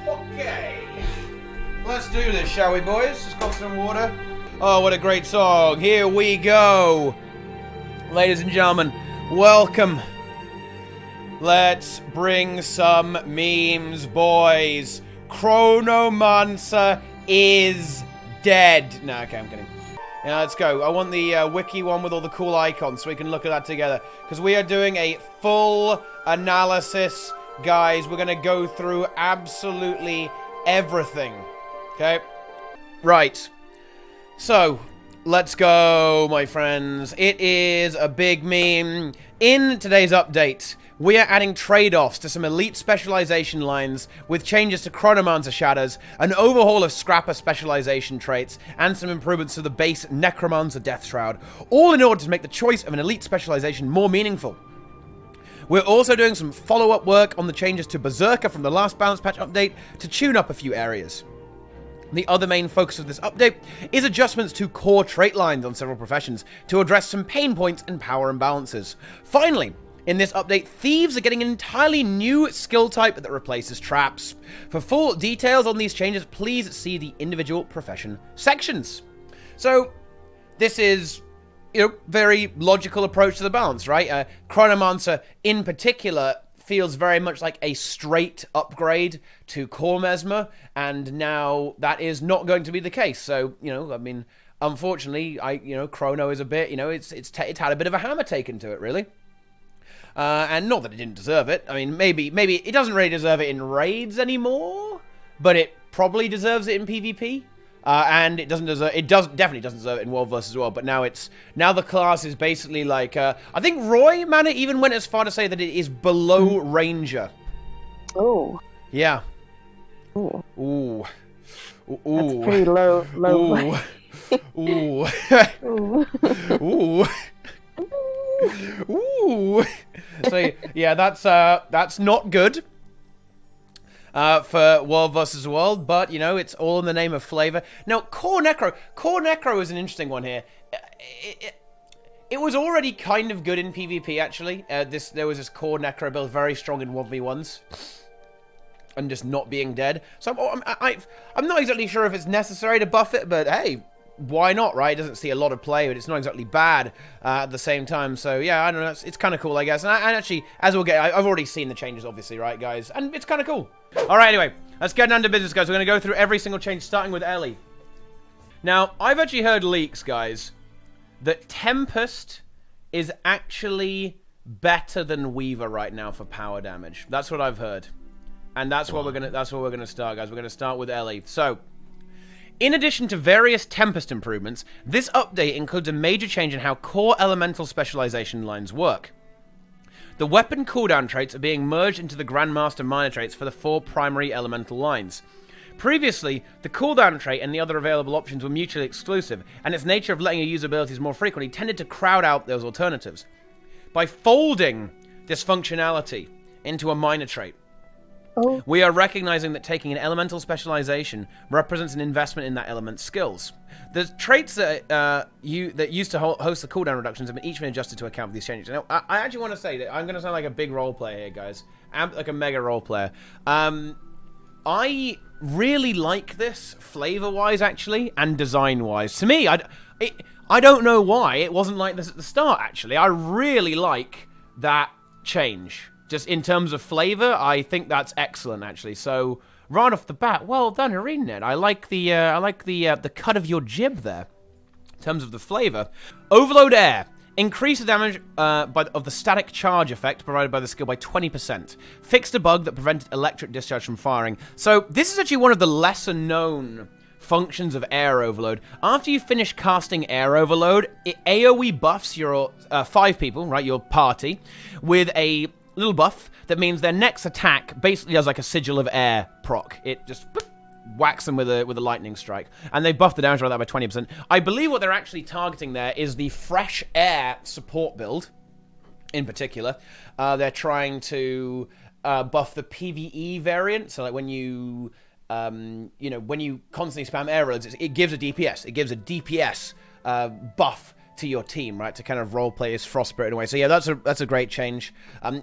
Okay, let's do this, shall we, boys? Just got some water. Oh, what a great song. Here we go. Ladies and gentlemen, welcome. Let's bring some memes, boys. Chronomancer is dead. No, okay, I'm kidding. Yeah, let's go. I want the wiki one with all the cool icons so we can look at that together. Because we are doing a full analysis. Guys, we're going to go through absolutely everything. Okay? Right. So, let's go, my friends. It is a big meme. In today's update, we are adding trade-offs to some elite specialization lines with changes to Chronomancer shadows, an overhaul of Scrapper specialization traits, and some improvements to the base Necromancer Death Shroud, all in order to make the choice of an elite specialization more meaningful. We're also doing some follow-up work on the changes to Berserker from the last balance patch update to tune up a few areas. The other main focus of this update is adjustments to core trait lines on several professions to address some pain points and power imbalances. Finally, in this update, thieves are getting an entirely new skill type that replaces traps. For full details on these changes, please see the individual profession sections. So, this is, very logical approach to the balance, right? Chronomancer, in particular, feels very much like a straight upgrade to Core Mesmer, and now that is not going to be the case. So, unfortunately, Chrono is a bit, it's had a bit of a hammer taken to it, really. And not that it didn't deserve it. I mean, maybe it doesn't really deserve it in raids anymore, but it probably deserves it in PvP. And definitely doesn't deserve it in World Versus World, but now the class is basically like, I think Roy Manor even went as far to say that it is below Ranger. Oh. Yeah. Ooh. Ooh. Ooh. That's pretty low. Ooh. Ooh. Ooh. Ooh. So, yeah, that's not good. For World vs. World, but, it's all in the name of flavor. Now, Core Necro is an interesting one here. It was already kind of good in PvP, actually. There was this Core Necro build very strong in 1v1s. And just not being dead. So I'm not exactly sure if it's necessary to buff it, but hey, why not, right? It doesn't see a lot of play, but it's not exactly bad at the same time. So, yeah, I don't know. It's kind of cool, I guess. And actually, as we'll get, I've already seen the changes, obviously, right, guys? And it's kind of cool. All right, anyway, let's get down to business, guys. We're going to go through every single change, starting with Ellie. Now, I've actually heard leaks, guys, that Tempest is actually better than Weaver right now for power damage. That's what I've heard. And that's what we're gonna start, guys. We're gonna start with Ellie. So, in addition to various Tempest improvements, this update includes a major change in how core elemental specialization lines work. The weapon cooldown traits are being merged into the Grandmaster minor traits for the 4 primary elemental lines. Previously, the cooldown trait and the other available options were mutually exclusive, and its nature of letting you use abilities more frequently tended to crowd out those alternatives. By folding this functionality into a minor trait, we are recognizing that taking an elemental specialization represents an investment in that element's skills. The traits that used to host the cooldown reductions have been each been adjusted to account for these changes. Now, I actually want to say that I'm going to sound like a big role player here, guys. I'm like a mega role player. I really like this flavor-wise, actually, and design-wise. To me, I don't know why it wasn't like this at the start, actually. I really like that change. Just in terms of flavor, I think that's excellent, actually. So, right off the bat, well done, ArenaNet. I like the cut of your jib there. In terms of the flavor, Overload Air increased the damage of the static charge effect provided by the skill by 20%. Fixed a bug that prevented electric discharge from firing. So, this is actually one of the lesser known functions of Air Overload. After you finish casting Air Overload, it AoE buffs your 5 people, right, your party, with a little buff that means their next attack basically does like a Sigil of Air proc. It just whacks them with a lightning strike, and they buff the damage by that by 20%. I believe what they're actually targeting there is the Fresh Air support build, in particular. They're trying to buff the PvE variant, so like when you when you constantly spam air loads, it gives a DPS. It gives a DPS buff to your team, right, to kind of roleplay as Frostspirit in a way. So yeah, that's a great change.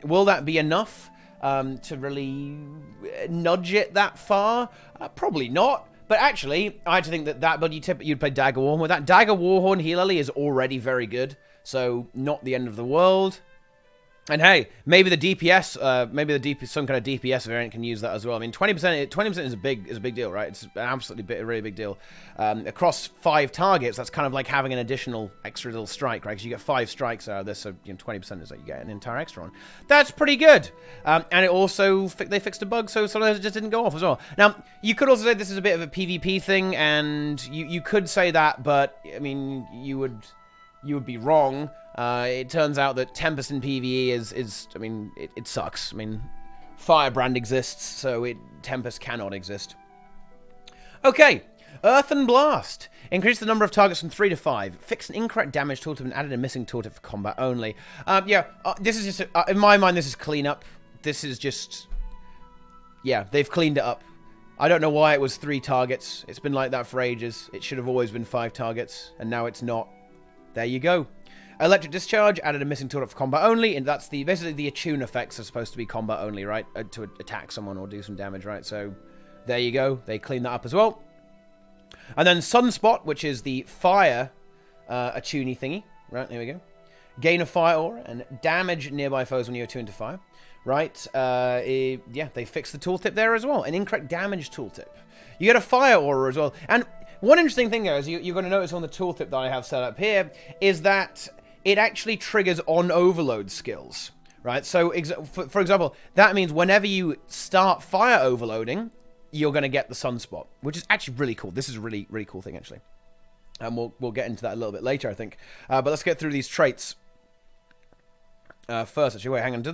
Will that be enough? to really nudge it that far? Probably not. But actually, I actually think that build you'd play Dagger Warhorn with that. Dagger Warhorn Heal Ellie is already very good, so not the end of the world. And hey, maybe the DPS, some kind of DPS variant can use that as well. I mean, 20% is a big deal, right? It's an absolutely a really big deal. Across 5 targets, that's kind of like having an additional extra little strike, right? Because you get 5 strikes out of this, so 20% is like you get an entire extra one. That's pretty good. And it also they fixed a bug, so some of those just didn't go off as well. Now, you could also say this is a bit of a PvP thing, and you could say that, but I mean, you would be wrong. It turns out that Tempest in PvE is I mean, it sucks. I mean, Firebrand exists, so Tempest cannot exist. Okay, Earthen Blast. Increase the number of targets from 3 to 5. Fix an incorrect damage tooltip and added a missing tooltip for combat only. This is just, in my mind, this is cleanup. This is just, yeah, they've cleaned it up. I don't know why it was 3 targets. It's been like that for ages. It should have always been 5 targets, and now it's not. There you go. Electric Discharge, added a missing tooltip for combat only, and that's basically the attune effects are supposed to be combat only, right? To attack someone or do some damage, right? So, there you go. They cleaned that up as well. And then Sunspot, which is the fire attuney thingy, right? There we go. Gain a fire aura and damage nearby foes when you attune to fire, right? Yeah, they fixed the tooltip there as well. An incorrect damage tooltip. You get a fire aura as well. And one interesting thing, guys, you're going to notice on the tooltip that I have set up here is that it actually triggers on overload skills, right? So, for example, that means whenever you start fire overloading, you're going to get the Sunspot, which is actually really cool. This is a really, really cool thing, actually. And we'll get into that a little bit later, I think. But let's get through these traits first. Actually, wait, hang on. Do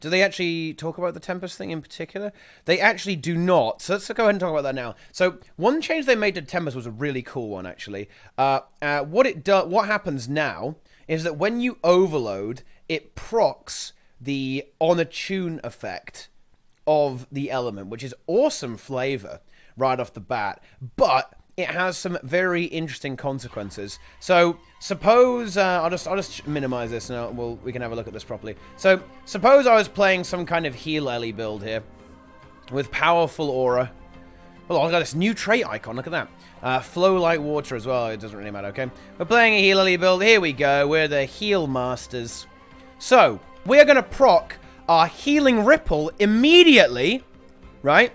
they actually talk about the Tempest thing in particular? They actually do not. So let's go ahead and talk about that now. So one change they made to Tempest was a really cool one, actually. What happens now is that when you overload, it procs the on-attune effect of the element, which is awesome flavor right off the bat. But it has some very interesting consequences. So suppose I'll just minimize this and we can have a look at this properly. So suppose I was playing some kind of heal Ellie build here with powerful aura. Well, I've got this new trait icon. Look at that. Flow like water as well. It doesn't really matter. Okay, we're playing a heal Ellie build. Here we go. We're the heal masters. So we are going to proc our healing ripple immediately, right?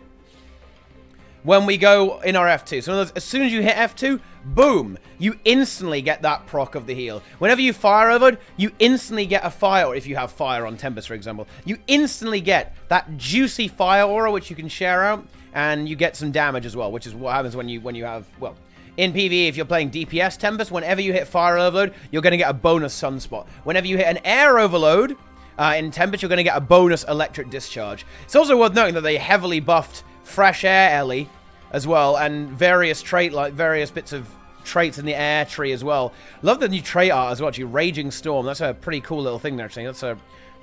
When we go in our F2. So in other words, as soon as you hit F2, boom, you instantly get that proc of the heal. Whenever you fire overload, you instantly get a fire, or if you have fire on Tempest, for example, you instantly get that juicy fire aura, which you can share out, and you get some damage as well, which is what happens when you have, well, in PvE, if you're playing DPS Tempest, whenever you hit fire overload, you're going to get a bonus Sunspot. Whenever you hit an air overload, in Tempest, you're going to get a bonus electric discharge. It's also worth noting that they heavily buffed Fresh Air Ellie as well, and various bits of traits in the air tree as well. Love the new trait art as well, actually. Raging Storm. That's a pretty cool little thing there, actually.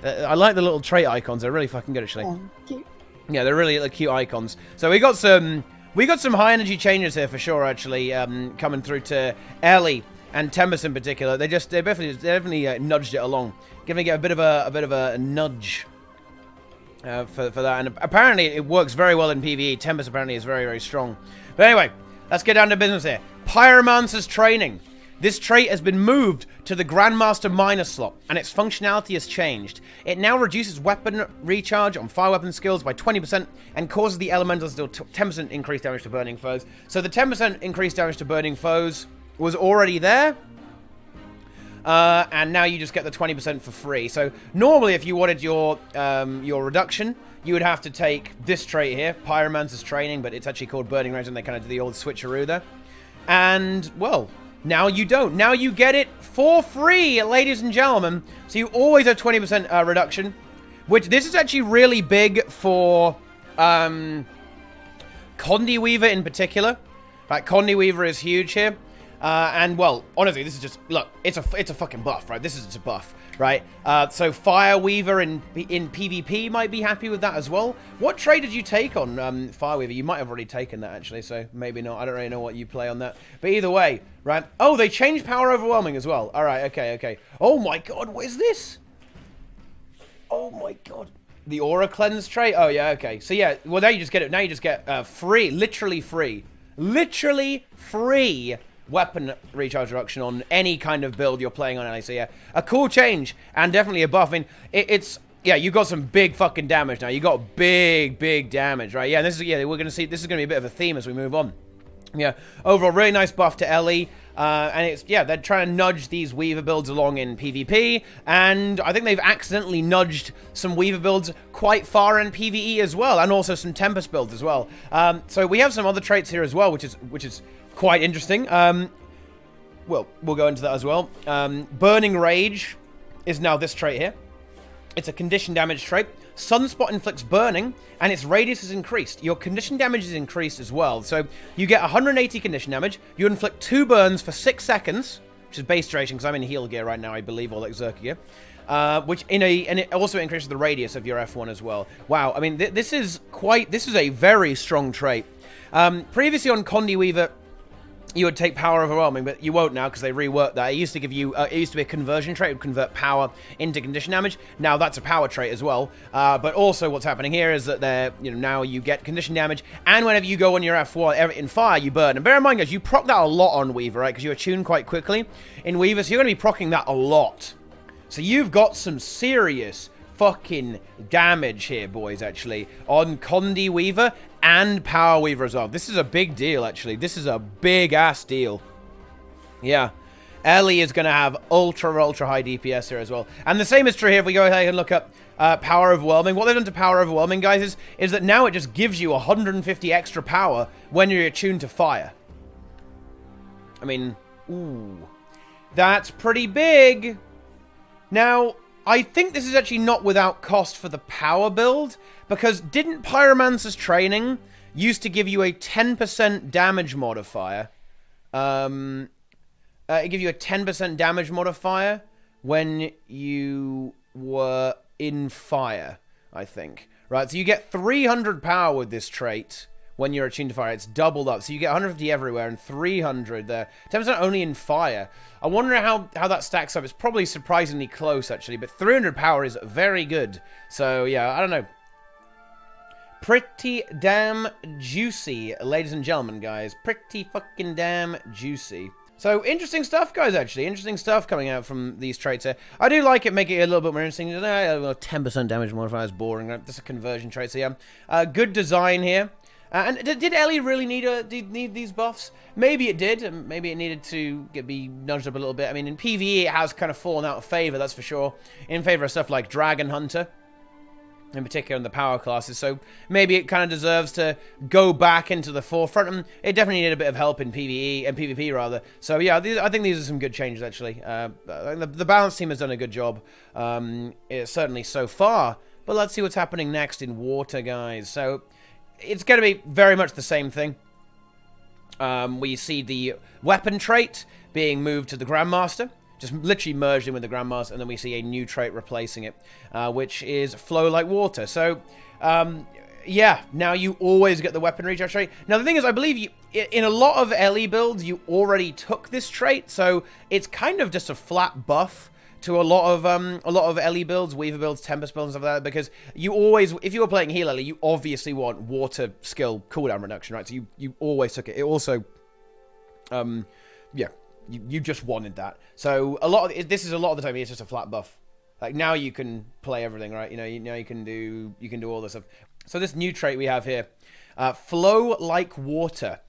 I like the little trait icons. They're really fucking good, actually. Oh, cute. Yeah, they're really cute icons. So we got some high energy changes here for sure, actually, coming through to Ellie and Tempest in particular. They definitely nudged it along, giving it a bit of a nudge. For that, and apparently it works very well in PvE. Tempest apparently is very, very strong. But anyway, let's get down to business here. Pyromancer's Training. This trait has been moved to the Grandmaster Minor slot, and its functionality has changed. It now reduces weapon recharge on fire weapon skills by 20% and causes the Elementals to deal 10% increased damage to burning foes. So the 10% increased damage to burning foes was already there. And now you just get the 20% for free. So normally, if you wanted your reduction, you would have to take this trait here, Pyromancer's Training, but it's actually called Burning Range, and they kind of do the old switcheroo there. And, well, now you don't. Now you get it for free, ladies and gentlemen. So you always have 20% reduction, which this is actually really big for Condi Weaver in particular. Right, Condi Weaver is huge here. And, well, honestly, this is just, look, it's a fucking buff, right? This is just a buff, right? So Fire Weaver in PvP might be happy with that as well. What trait did you take on Fire Weaver? You might have already taken that, actually, so maybe not. I don't really know what you play on that. But either way, right? Oh, they changed Power Overwhelming as well. All right, okay. Oh, my God, what is this? Oh, my God. The Aura Cleanse trait? Oh, yeah, okay. So, yeah, well, now you just get it. Now you just get free, literally free weapon recharge reduction on any kind of build you're playing on LA. So, yeah, a cool change and definitely a buff. I mean, it's... Yeah, you got some big fucking damage now. You got big damage, right? Yeah, and this is... Yeah, we're going to see... This is going to be a bit of a theme as we move on. Yeah, overall, really nice buff to Ellie. And it's, yeah, they're trying to nudge these Weaver builds along in PvP, and I think they've accidentally nudged some Weaver builds quite far in PvE as well, and also some Tempest builds as well. So we have some other traits here as well, which is quite interesting. Well, we'll go into that as well. Burning Rage is now this trait here. It's a condition damage trait. Sunspot inflicts burning, and its radius is increased. Your condition damage is increased as well. So you get 180 condition damage. You inflict 2 burns for 6 seconds, which is base duration, because I'm in heal gear right now, I believe, or like Zerker gear. And it also increases the radius of your F1 as well. Wow, I mean, this is a very strong trait. Previously on Condi Weaver, you would take power overwhelming, but you won't now because they reworked that. It used to give you, it used to be a conversion trait. It would convert power into condition damage. Now that's a power trait as well. But also what's happening here is that now you get condition damage, and whenever you go on your F1 in fire, you burn. And bear in mind, guys, you proc that a lot on Weaver, right? Because you attune quite quickly in Weaver, so you're going to be proccing that a lot. So you've got some serious fucking damage here, boys, actually, on Condi Weaver and Power Weaver as well. This is a big deal, actually. This is a big-ass deal. Yeah. Ellie is going to have ultra high DPS here as well. And the same is true here if we go ahead and look up Power Overwhelming. What they've done to Power Overwhelming, guys, is that now it just gives you 150 extra power when you're attuned to fire. I mean, ooh. That's pretty big. Now, I think this is actually not without cost for the power build, because didn't Pyromancer's training used to give you a 10% damage modifier? It give you a 10% damage modifier when you were in fire, I think. Right, so you get 300 power with this trait when you're attuned to fire. It's doubled up, so you get 150 everywhere and 300 there. 10% only in fire. I wonder how that stacks up. It's probably surprisingly close, actually, but 300 power is very good. So, yeah, I don't know. Pretty damn juicy, ladies and gentlemen, guys. Pretty fucking damn juicy. So, interesting stuff, guys, actually. Interesting stuff coming out from these traits here. I do like it, make it a little bit more interesting. 10% damage modifier is boring. That's a conversion trait, so yeah. Good design here. And did Ellie really need these buffs? Maybe it did, and maybe it needed to be nudged up a little bit. I mean, in PvE, it has kind of fallen out of favor, that's for sure. In favor of stuff like Dragon Hunter, in particular in the power classes. So maybe it kind of deserves to go back into the forefront. And it definitely needed a bit of help in PvE, and PvP rather. So yeah, I think these are some good changes, actually. The balance team has done a good job, certainly so far. But let's see what's happening next in Water, guys. So it's going to be very much the same thing. We see the weapon trait being moved to the Grandmaster, just literally merged in with the Grandmaster, and then we see a new trait replacing it, which is Flow Like Water. So, yeah, now you always get the weapon recharge trait. Now, the thing is, I believe in a lot of Ellie builds, you already took this trait, so it's kind of just a flat buff to a lot of Ellie builds, Weaver builds, Tempest builds, and stuff like that, because you always, if you were playing heal Ellie, you obviously want water skill cooldown reduction, right? So you always took it. It also, yeah, you just wanted that. So this is a lot of the time it's just a flat buff. Like now you can play everything, right? Now you can do all this stuff. So this new trait we have here, Flow Like Water.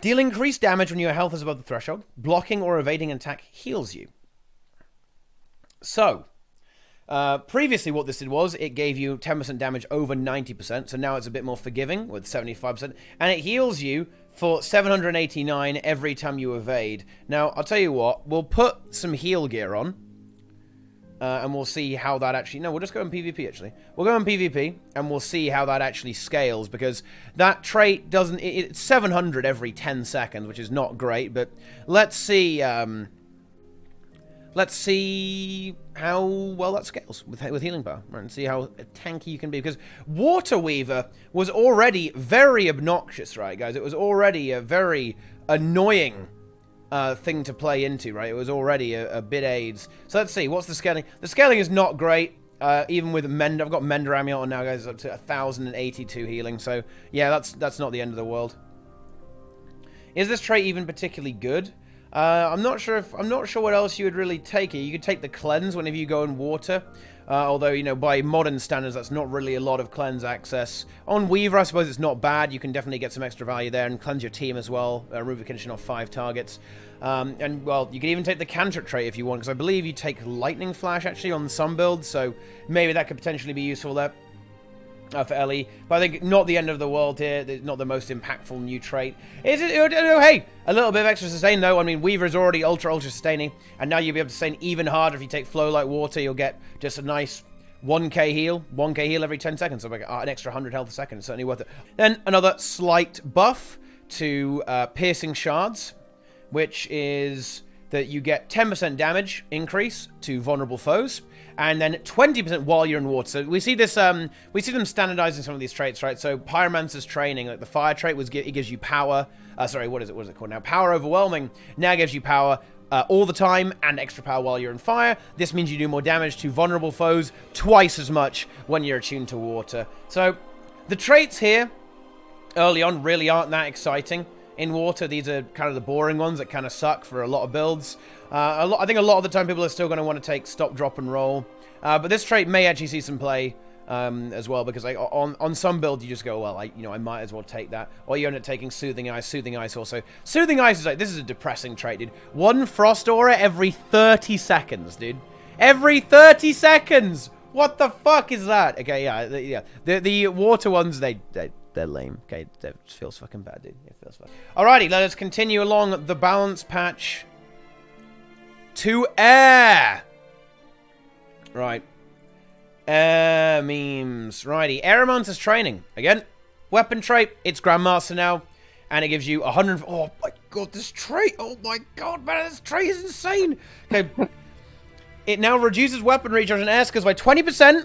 Deal increased damage when your health is above the threshold. Blocking or evading an attack heals you. So, previously what this did was, it gave you 10% damage over 90%, so now it's a bit more forgiving with 75%, and it heals you for 789 every time you evade. Now, I'll tell you what, we'll put some heal gear on, and we'll see how that actually... No, we'll just go in PvP, actually. We'll go in PvP, and we'll see how that actually scales, because that trait doesn't... It's 700 every 10 seconds, which is not great, but let's see... Let's see how well that scales with healing power, right? And see how tanky you can be. Because Water Weaver was already very obnoxious, right, guys? It was already a very annoying thing to play into, right? It was already a bit AIDS. So let's see, what's the scaling? The scaling is not great. Even with Mender, I've got Mender Amulet on now, guys, up to 1,082 healing. So yeah, that's not the end of the world. Is this trait even particularly good? I'm not sure what else you would really take here. You could take the cleanse whenever you go in water. Although, you know, by modern standards, that's not really a lot of cleanse access. On Weaver, I suppose it's not bad. You can definitely get some extra value there and cleanse your team as well. Remove a condition off 5 targets. And, well, you can even take the cantrip trait if you want, because I believe you take Lightning Flash, actually, on some builds. So maybe that could potentially be useful there. For Ellie, but I think not the end of the world here. It's not the most impactful new trait. Is it? Hey, a little bit of extra sustain though. I mean, Weaver is already ultra sustaining, and now you'll be able to sustain even harder if you take Flow like Water. You'll get just a nice 1k heal, 1k heal every 10 seconds, so like an extra 100 health a second. It's certainly worth it. Then another slight buff to Piercing Shards, which is that you get 10% damage increase to vulnerable foes. And then 20% while you're in water. So we see this. We see them standardizing some of these traits, right? So Pyromancer's Training, like the fire trait, it gives you power. Sorry, what is it called now? Power Overwhelming. Now gives you power all the time and extra power while you're in fire. This means you do more damage to vulnerable foes, twice as much when you're attuned to water. So the traits here early on really aren't that exciting. In water, these are kind of the boring ones that kind of suck for a lot of builds. I think a lot of the time people are still going to want to take Stop, Drop, and Roll. But this trait may actually see some play as well, because like on some builds you just go, well, I might as well take that. Or you end up taking Soothing Ice. Soothing Ice also. Soothing Ice is like, this is a depressing trait, dude. 1 Frost Aura every 30 seconds, dude. Every 30 seconds! What the fuck is that? Okay, yeah. The water ones, they're lame. Okay, that feels fucking bad, dude. It feels fucking. Alrighty, let us continue along the balance patch to air. Right. Air memes. Righty. Aeromancer's Training. Again, weapon trait. It's Grandmaster now. And it gives you 100... Oh my god, this trait. Oh my god, man, this trait is insane. Okay. It now reduces weapon recharge and air skills by 20%.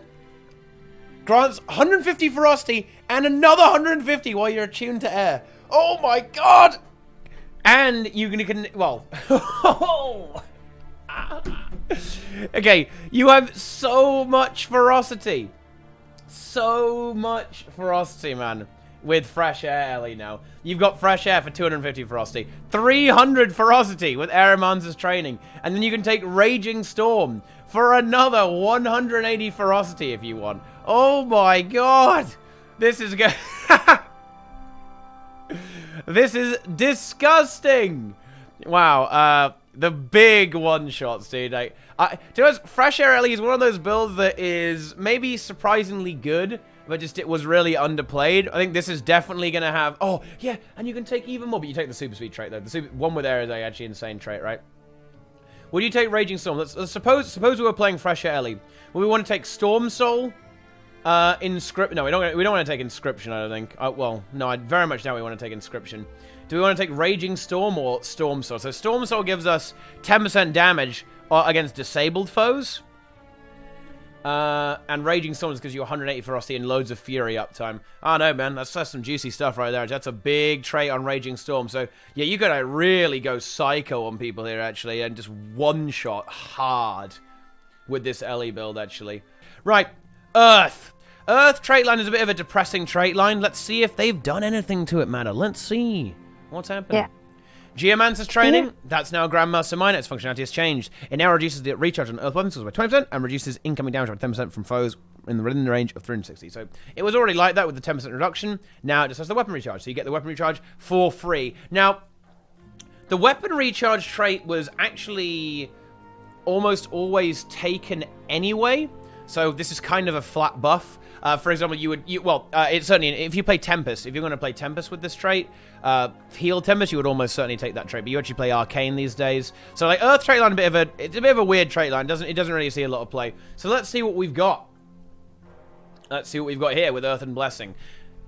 Grants 150 ferocity and another 150 while you're attuned to air. Oh my god! And you can well... Okay, you have so much ferocity. So much ferocity, man. With Fresh Air Ellie now. You've got Fresh Air for 250 ferocity. 300 ferocity with Aeromancer's Training. And then you can take Raging Storm for another 180 ferocity if you want. Oh my god! This is good. This is disgusting! Wow, the big one-shots, dude. To be honest, Fresh Air Ellie is one of those builds that is maybe surprisingly good, but just it was really underplayed. I think this is definitely going to have... Oh, yeah, and you can take even more, but you take the Super Speed trait, though. The one with air is actually an insane trait, right? Would you take Raging Storm? Let's suppose we were playing Fresh Air Ellie. Would we want to take Storm Soul? Inscription? No, we don't want to take Inscription, I don't think. Well, no, I very much doubt we want to take Inscription. Do we want to take Raging Storm or Storm Soul? So Storm Soul gives us 10% damage against disabled foes. And Raging Storm gives you 180 ferocity and loads of fury uptime. Oh no, man, that's some juicy stuff right there. That's a big trait on Raging Storm. So yeah, you gotta really go psycho on people here actually, and just one-shot hard with this Ellie build actually. Right, Earth. Earth trait line is a bit of a depressing trait line. Let's see if they've done anything to it, matter. Let's see what's happening. Yeah. Geomancer's Training, that's now Grandmaster Minor. Its functionality has changed. It now reduces the recharge on Earth weapons by 20% and reduces incoming damage by 10% from foes within the range of 360. So it was already like that with the 10% reduction. Now it just has the weapon recharge. So you get the weapon recharge for free. Now, the weapon recharge trait was actually almost always taken anyway. So this is kind of a flat buff. For example, it's certainly, if you play Tempest, if you're going to play Tempest with this trait, Heal Tempest, you would almost certainly take that trait, but you actually play Arcane these days. So like Earth trait line, it's a bit of a weird trait line, it doesn't really see a lot of play. So let's see what we've got. Let's see what we've got here with Earth and Blessing,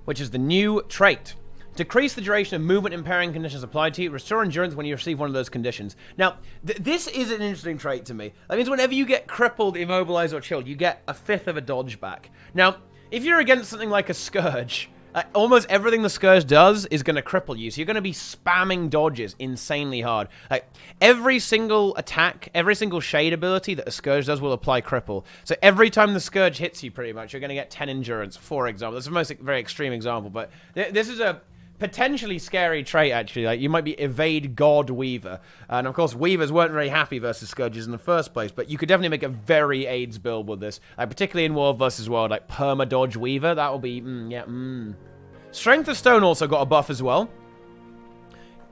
which is the new trait. Decrease the duration of movement impairing conditions applied to you. Restore endurance when you receive one of those conditions. Now, this is an interesting trait to me. That means whenever you get crippled, immobilized, or chilled, you get a fifth of a dodge back. Now, if you're against something like a Scourge, Almost everything the Scourge does is going to cripple you, so you're going to be spamming dodges insanely hard. Like, every single attack, every single shade ability that a Scourge does will apply cripple. So every time the Scourge hits you, pretty much, you're going to get 10 endurance, for example. That's the most very extreme example, but this is a potentially scary trait, actually. Like, you might be Evade God Weaver. And, of course, Weavers weren't very happy versus Scourges in the first place, but you could definitely make a very AIDS build with this. Like, particularly in World versus World, like Perma-Dodge Weaver. That will be, Strength of Stone also got a buff as well.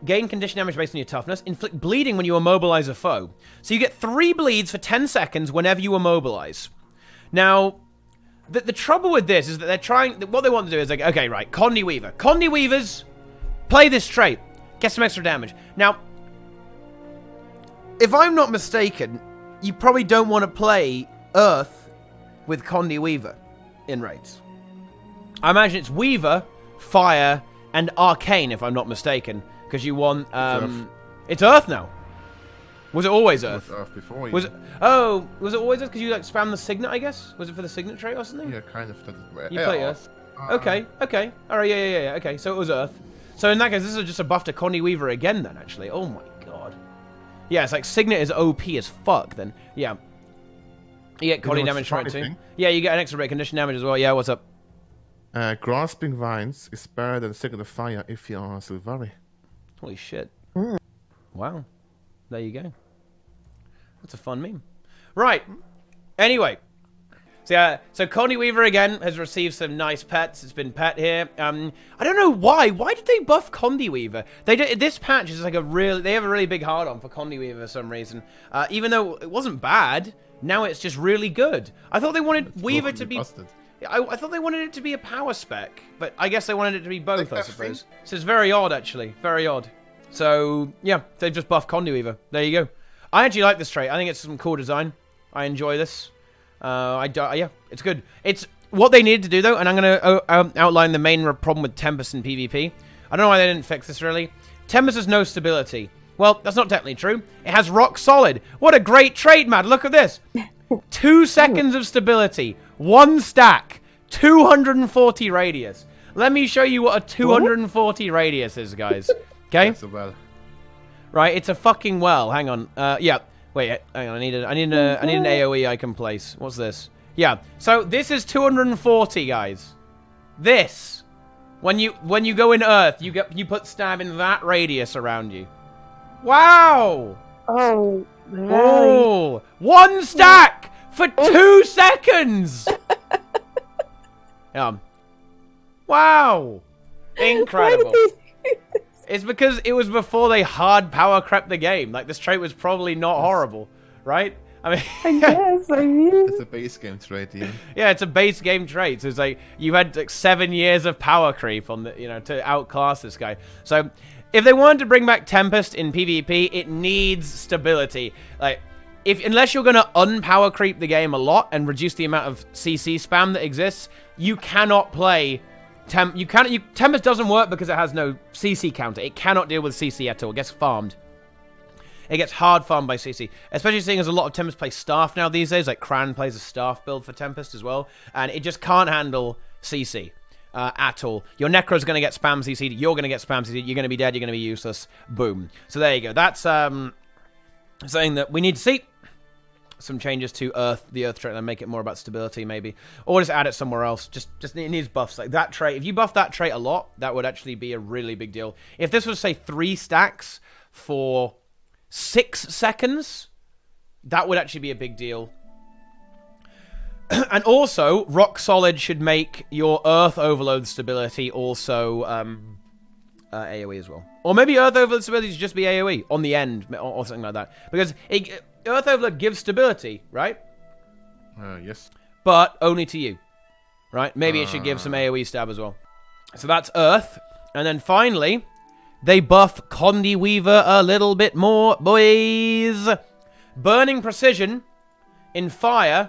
Gain condition damage based on your toughness. Inflict bleeding when you immobilize a foe. So you get 3 bleeds for 10 seconds whenever you immobilize. Now, the trouble with this is that they're trying... What they want to do is like, okay, right, Condi Weaver. Condi Weavers, play this trait. Get some extra damage. Now, if I'm not mistaken, you probably don't want to play Earth with Condi Weaver in raids. I imagine it's Weaver, Fire, and Arcane, if I'm not mistaken. Because you want... It's Earth now. Was it always Earth? It was Earth before. Was it? Oh, was it always Earth? Because you like spam the signet, I guess. Was it for the signet trait or something? Yeah, kind of. You play Earth. Okay. All right. Yeah. Okay, so it was Earth. So in that case, this is just a buff to Condi Weaver again, then. Actually, oh my god. Yeah, it's like signet is OP as fuck. Then yeah, you get Condi damage from it too. Yeah, you get an extra bit of condition damage as well. Yeah, what's up? Grasping Vines is better than Signet of Fire if you are Silvari. Holy shit! Wow, there you go. That's a fun meme. Right. Anyway. So Condi Weaver again has received some nice pets. It's been pet here. I don't know why. Why did they buff Condi Weaver? This patch is like they have a really big hard on for Condi Weaver for some reason. Even though it wasn't bad, now it's just really good. I thought they wanted Weaver to be... I thought they wanted it to be a power spec, but I guess they wanted it to be both, I suppose. So it's very odd, actually. Very odd. So, yeah, they've just buffed Condi Weaver. There you go. I actually like this trait. I think it's some cool design. I enjoy this. Yeah, it's good. It's what they needed to do, though, and I'm going to outline the main problem with Tempest in PvP. I don't know why they didn't fix this, really. Tempest has no stability. Well, that's not technically true. It has rock solid. What a great trait, Matt. Look at this. 2 seconds of stability. 1 stack. 240 radius. Let me show you what a 240 radius is, guys. Okay? That's a well. Right, it's a fucking well. Hang on. Yeah. Wait, hang on. I need an AoE I can place. What's this? Yeah. So this is 240, guys. This. When you go in Earth, you put stab in that radius around you. Wow. Oh. Right. Oh. 1 stack for 2 seconds. Wow. Incredible. It's because it was before they hard power crept the game. Like, this trait was probably not horrible, right? I mean, It's a base game trait, Ian. Yeah, it's a base game trait. So it's like you had like 7 years of power creep on the, to outclass this guy. So if they wanted to bring back Tempest in PvP, it needs stability. Like, unless you're gonna unpower creep the game a lot and reduce the amount of CC spam that exists, you cannot play. Tempest doesn't work because it has no CC counter. It cannot deal with CC at all. It gets farmed. It gets hard farmed by CC. Especially seeing as a lot of Tempest play Staff now these days. Like Cran plays a Staff build for Tempest as well. And it just can't handle CC at all. Your Necro's going to get spam CC'd. You're going to get spam CC'd. You're going to be dead. You're going to be useless. Boom. So there you go. That's something that we need to see. Some changes to the Earth trait, and make it more about stability, maybe, or just add it somewhere else. Just it needs buffs like that trait. If you buff that trait a lot, that would actually be a really big deal. If this was say 3 stacks for 6 seconds, that would actually be a big deal. And also, rock solid should make your Earth Overload stability also AoE as well, or maybe Earth Overload stability should just be AoE on the end or something like that, because Earth Overload gives stability, right? Yes. But only to you, right? Maybe it should give some AoE stab as well. So that's Earth. And then finally, they buff Condi Weaver a little bit more, boys. Burning Precision in Fire,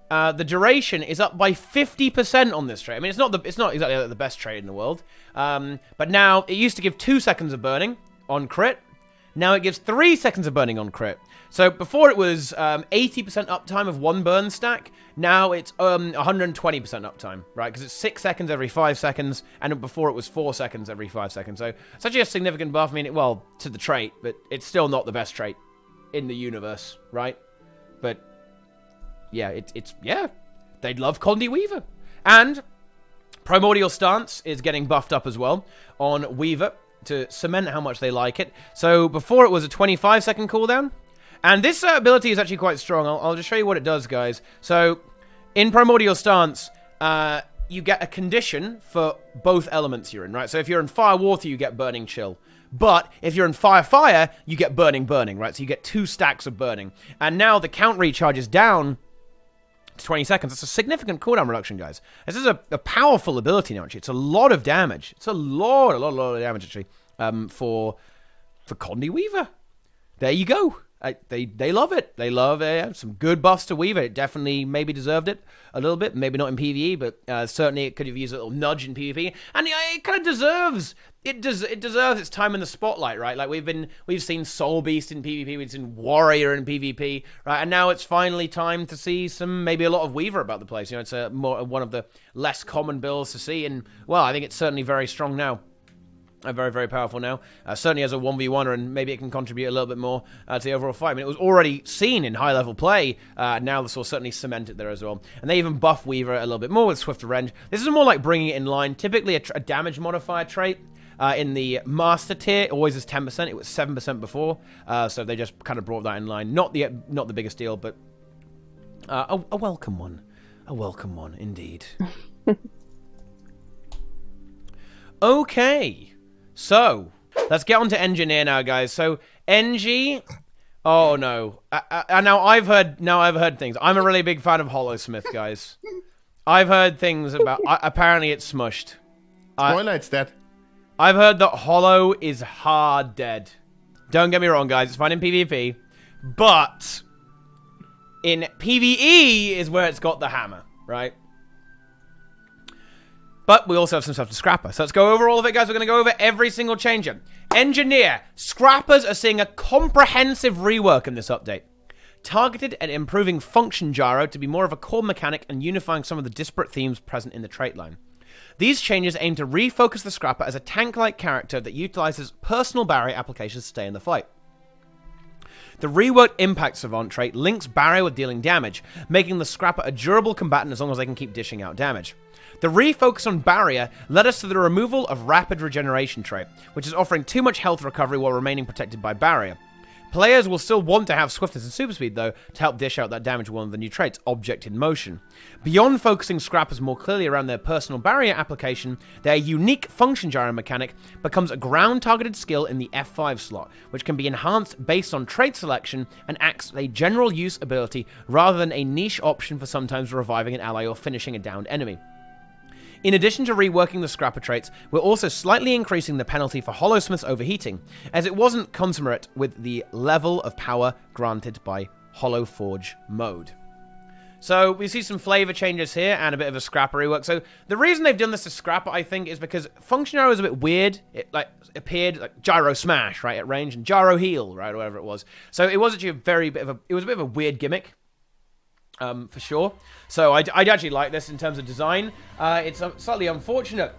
the duration is up by 50% on this trait. I mean, it's not exactly the best trait in the world. But now, it used to give 2 seconds of burning on crit. Now it gives 3 seconds of burning on crit. So before it was 80% uptime of one burn stack. Now it's 120% uptime, right? Because it's 6 seconds every 5 seconds, and before it was 4 seconds every 5 seconds. So it's actually a significant buff. I mean, well, to the trait, but it's still not the best trait in the universe, right? But yeah, it's they'd love Condi Weaver. And Primordial Stance is getting buffed up as well on Weaver to cement how much they like it. So before it was a 25-second cooldown. And this ability is actually quite strong. I'll just show you what it does, guys. So, in Primordial Stance, you get a condition for both elements you're in, right? So if you're in Fire Water, you get Burning Chill. But if you're in Fire Fire, you get Burning Burning, right? So you get 2 stacks of Burning. And now the count recharges down to 20 seconds. It's a significant cooldown reduction, guys. This is a powerful ability now, actually. It's a lot of damage. It's a lot of damage, actually, for Condi Weaver. There you go. They love it. They love some good buffs to Weaver. It definitely maybe deserved it a little bit. Maybe not in PvE, but certainly it could have used a little nudge in PvP. And it kind of deserves it deserves its time in the spotlight, right? Like we've seen Soul Beast in PvP, we've seen Warrior in PvP, right? And now it's finally time to see maybe a lot of Weaver about the place. You know, it's one of the less common builds to see, and well, I think it's certainly very strong now. Very, very powerful now. Certainly as a 1v1er, and maybe it can contribute a little bit more to the overall fight. I mean, it was already seen in high-level play. Now this will certainly cement it there as well. And they even buff Weaver a little bit more with Swift Revenge. This is more like bringing it in line. Typically a damage modifier trait in the Master tier always is 10%. It was 7% before. So they just kind of brought that in line. Not the biggest deal, but a welcome one. A welcome one, indeed. Okay. So, let's get on to Engineer now, guys. So, NG... Oh, no. Now I've heard things. I'm a really big fan of Holosmith, guys. I've heard things about... apparently, it's smushed. Spoiler, it's dead. I've heard that Holo is hard dead. Don't get me wrong, guys. It's fine in PvP. But... in PvE is where it's got the hammer, right? But we also have some stuff to Scrapper. So let's go over all of it, guys. We're going to go over every single changer. Engineer. Scrappers are seeing a comprehensive rework in this update. Targeted at improving function gyro to be more of a core mechanic and unifying some of the disparate themes present in the trait line. These changes aim to refocus the Scrapper as a tank-like character that utilizes personal barrier applications to stay in the fight. The reworked Impact Savant trait links barrier with dealing damage, making the Scrapper a durable combatant as long as they can keep dishing out damage. The refocus on barrier led us to the removal of Rapid Regeneration trait, which is offering too much health recovery while remaining protected by barrier. Players will still want to have swiftness and super speed, though, to help dish out that damage with one of the new traits, Object in Motion. Beyond focusing Scrappers more clearly around their personal barrier application, their unique function gyro mechanic becomes a ground-targeted skill in the F5 slot, which can be enhanced based on trait selection and acts as a general use ability rather than a niche option for sometimes reviving an ally or finishing a downed enemy. In addition to reworking the Scrapper traits, we're also slightly increasing the penalty for Holosmith's overheating, as it wasn't commensurate with the level of power granted by Holoforge mode. So we see some flavor changes here and a bit of a Scrapper rework. So the reason they've done this to Scrapper, I think, is because function gyro is a bit weird. It appeared like gyro smash, right, at range, and gyro heal, right, or whatever it was. So it was actually a bit of a weird gimmick. For sure. So I'd actually like this in terms of design. It's slightly unfortunate.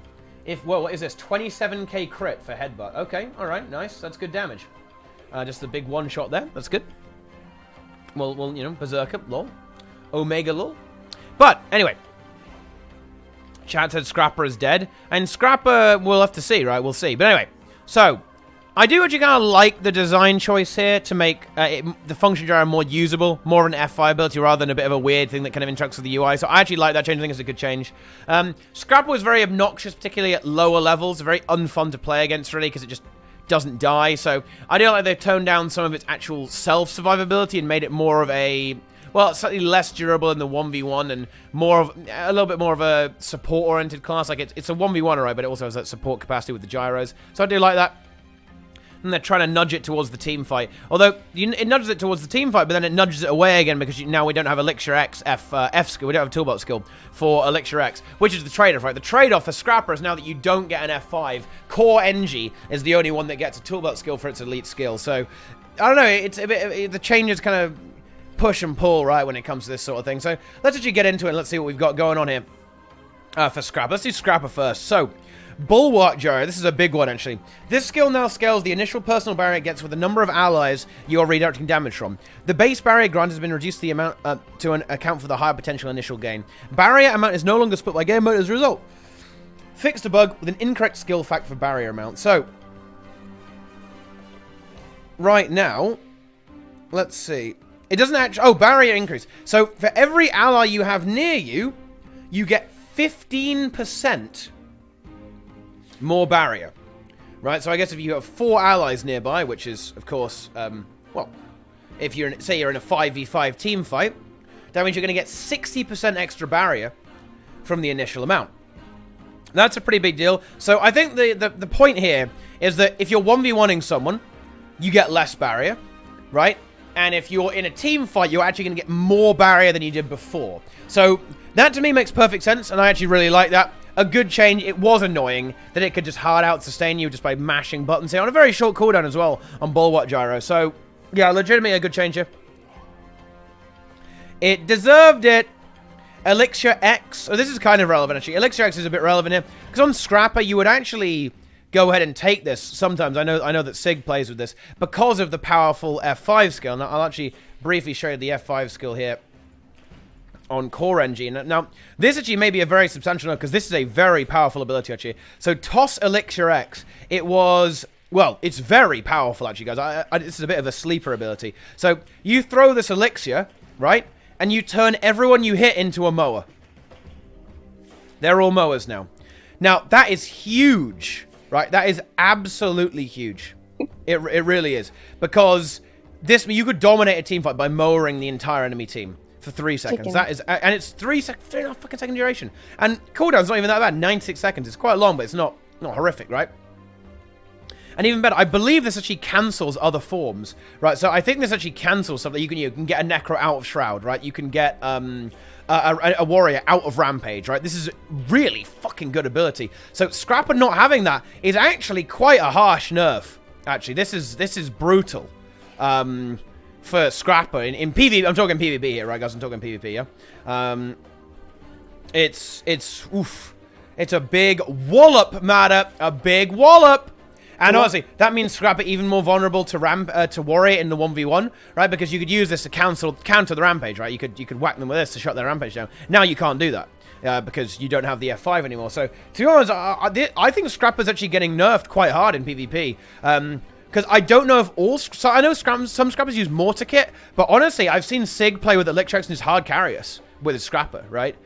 What is this? 27k crit for headbutt. Okay, alright, nice. That's good damage. Just a big one shot there. That's good. Well, you know, Berserker, lol. Omega, lol. But, anyway. Chat said Scrapper is dead. And Scrapper, we'll have to see, right? We'll see. But anyway, so... I do actually kind of like the design choice here to make the function gyro more usable, more of an F5 ability rather than a bit of a weird thing that kind of interacts with the UI. So I actually like that change. I think it's a good change. Scrapper was very obnoxious, particularly at lower levels. Very unfun to play against, really, because it just doesn't die. So I do like they've toned down some of its actual self-survivability and made it more of a... well, it's slightly less durable in the 1v1 and a little bit more of a support-oriented class. Like it's a 1v1, right, but it also has that support capacity with the gyros. So I do like that. and they're trying to nudge it towards the team fight. Although, it nudges it towards the team fight, but then it nudges it away again because now we don't have Elixir X F skill. We don't have Toolbox skill for Elixir X, which is the trade-off, right? The trade-off for Scrapper is now that you don't get an F5, Core NG is the only one that gets a Toolbox skill for its elite skill. So, I don't know, it's a bit, the changes kind of push and pull, right, when it comes to this sort of thing. So, let's actually get into it and let's see what we've got going on here for Scrapper. Let's do Scrapper first. So, Bulwark Gyro, this is a big one actually. This skill now scales the initial personal barrier it gets with the number of allies you are redirecting damage from. The base barrier grant has been reduced to the amount to account for the higher potential initial gain. Barrier amount is no longer split by game mode as a result. Fixed a bug with an incorrect skill fact for barrier amount. So, right now, let's see. It doesn't actually... Oh, barrier increase. So, for every ally you have near you, you get 15% more barrier, right? So I guess if you have 4 allies nearby, which is, of course, well, if you're say you're in a 5v5 team fight, that means you're going to get 60% extra barrier from the initial amount. That's a pretty big deal. So I think the point here is that if you're 1v1ing someone, you get less barrier, right? And if you're in a team fight, you're actually going to get more barrier than you did before. So that to me makes perfect sense, and I actually really like that. A good change. It was annoying that it could just hard out sustain you just by mashing buttons here on a very short cooldown as well on Bulwark Gyro. So, yeah, legitimately a good change here. It deserved it. Elixir X. So this is kind of relevant, actually. Elixir X is a bit relevant here. Because on Scrapper, you would actually go ahead and take this sometimes. I know that Sig plays with this because of the powerful F5 skill. And I'll actually briefly show you the F5 skill here on Core NG. Now, this actually may be a very substantial note because this is a very powerful ability, actually. So, Toss Elixir X. It was... Well, it's very powerful, actually, guys. This is a bit of a sleeper ability. So, you throw this Elixir, right? And you turn everyone you hit into a mower. They're all mowers now. Now, that is huge, right? That is absolutely huge. It really is. Because this, you could dominate a team fight by mowering the entire enemy team for 3 seconds. Chicken. That is, and it's 3.5 fucking second duration. And cooldown's not even that bad. 96 seconds. It's quite long, but it's not horrific, right? And even better, I believe this actually cancels other forms, right? So I think this actually cancels something. You can get a Necro out of Shroud, right? You can get a Warrior out of Rampage, right? This is really fucking good ability. So Scrapper not having that is actually quite a harsh nerf. Actually, this is brutal. For Scrapper in PvP, I'm talking PvP here, right, guys? I'm talking PvP, yeah. It's oof. It's a big wallop, matter, a big wallop. And honestly, that means Scrapper even more vulnerable to Warrior in the 1v1, right? Because you could use this to counter the Rampage, right? You could whack them with this to shut their Rampage down. Now you can't do that because you don't have the F5 anymore. So to be honest, I think Scrapper's actually getting nerfed quite hard in PvP. Because I don't know if all... So I know some Scrappers use Mortar Kit, but honestly, I've seen Sig play with Elixir X and just hard carry us with his Scrapper, right?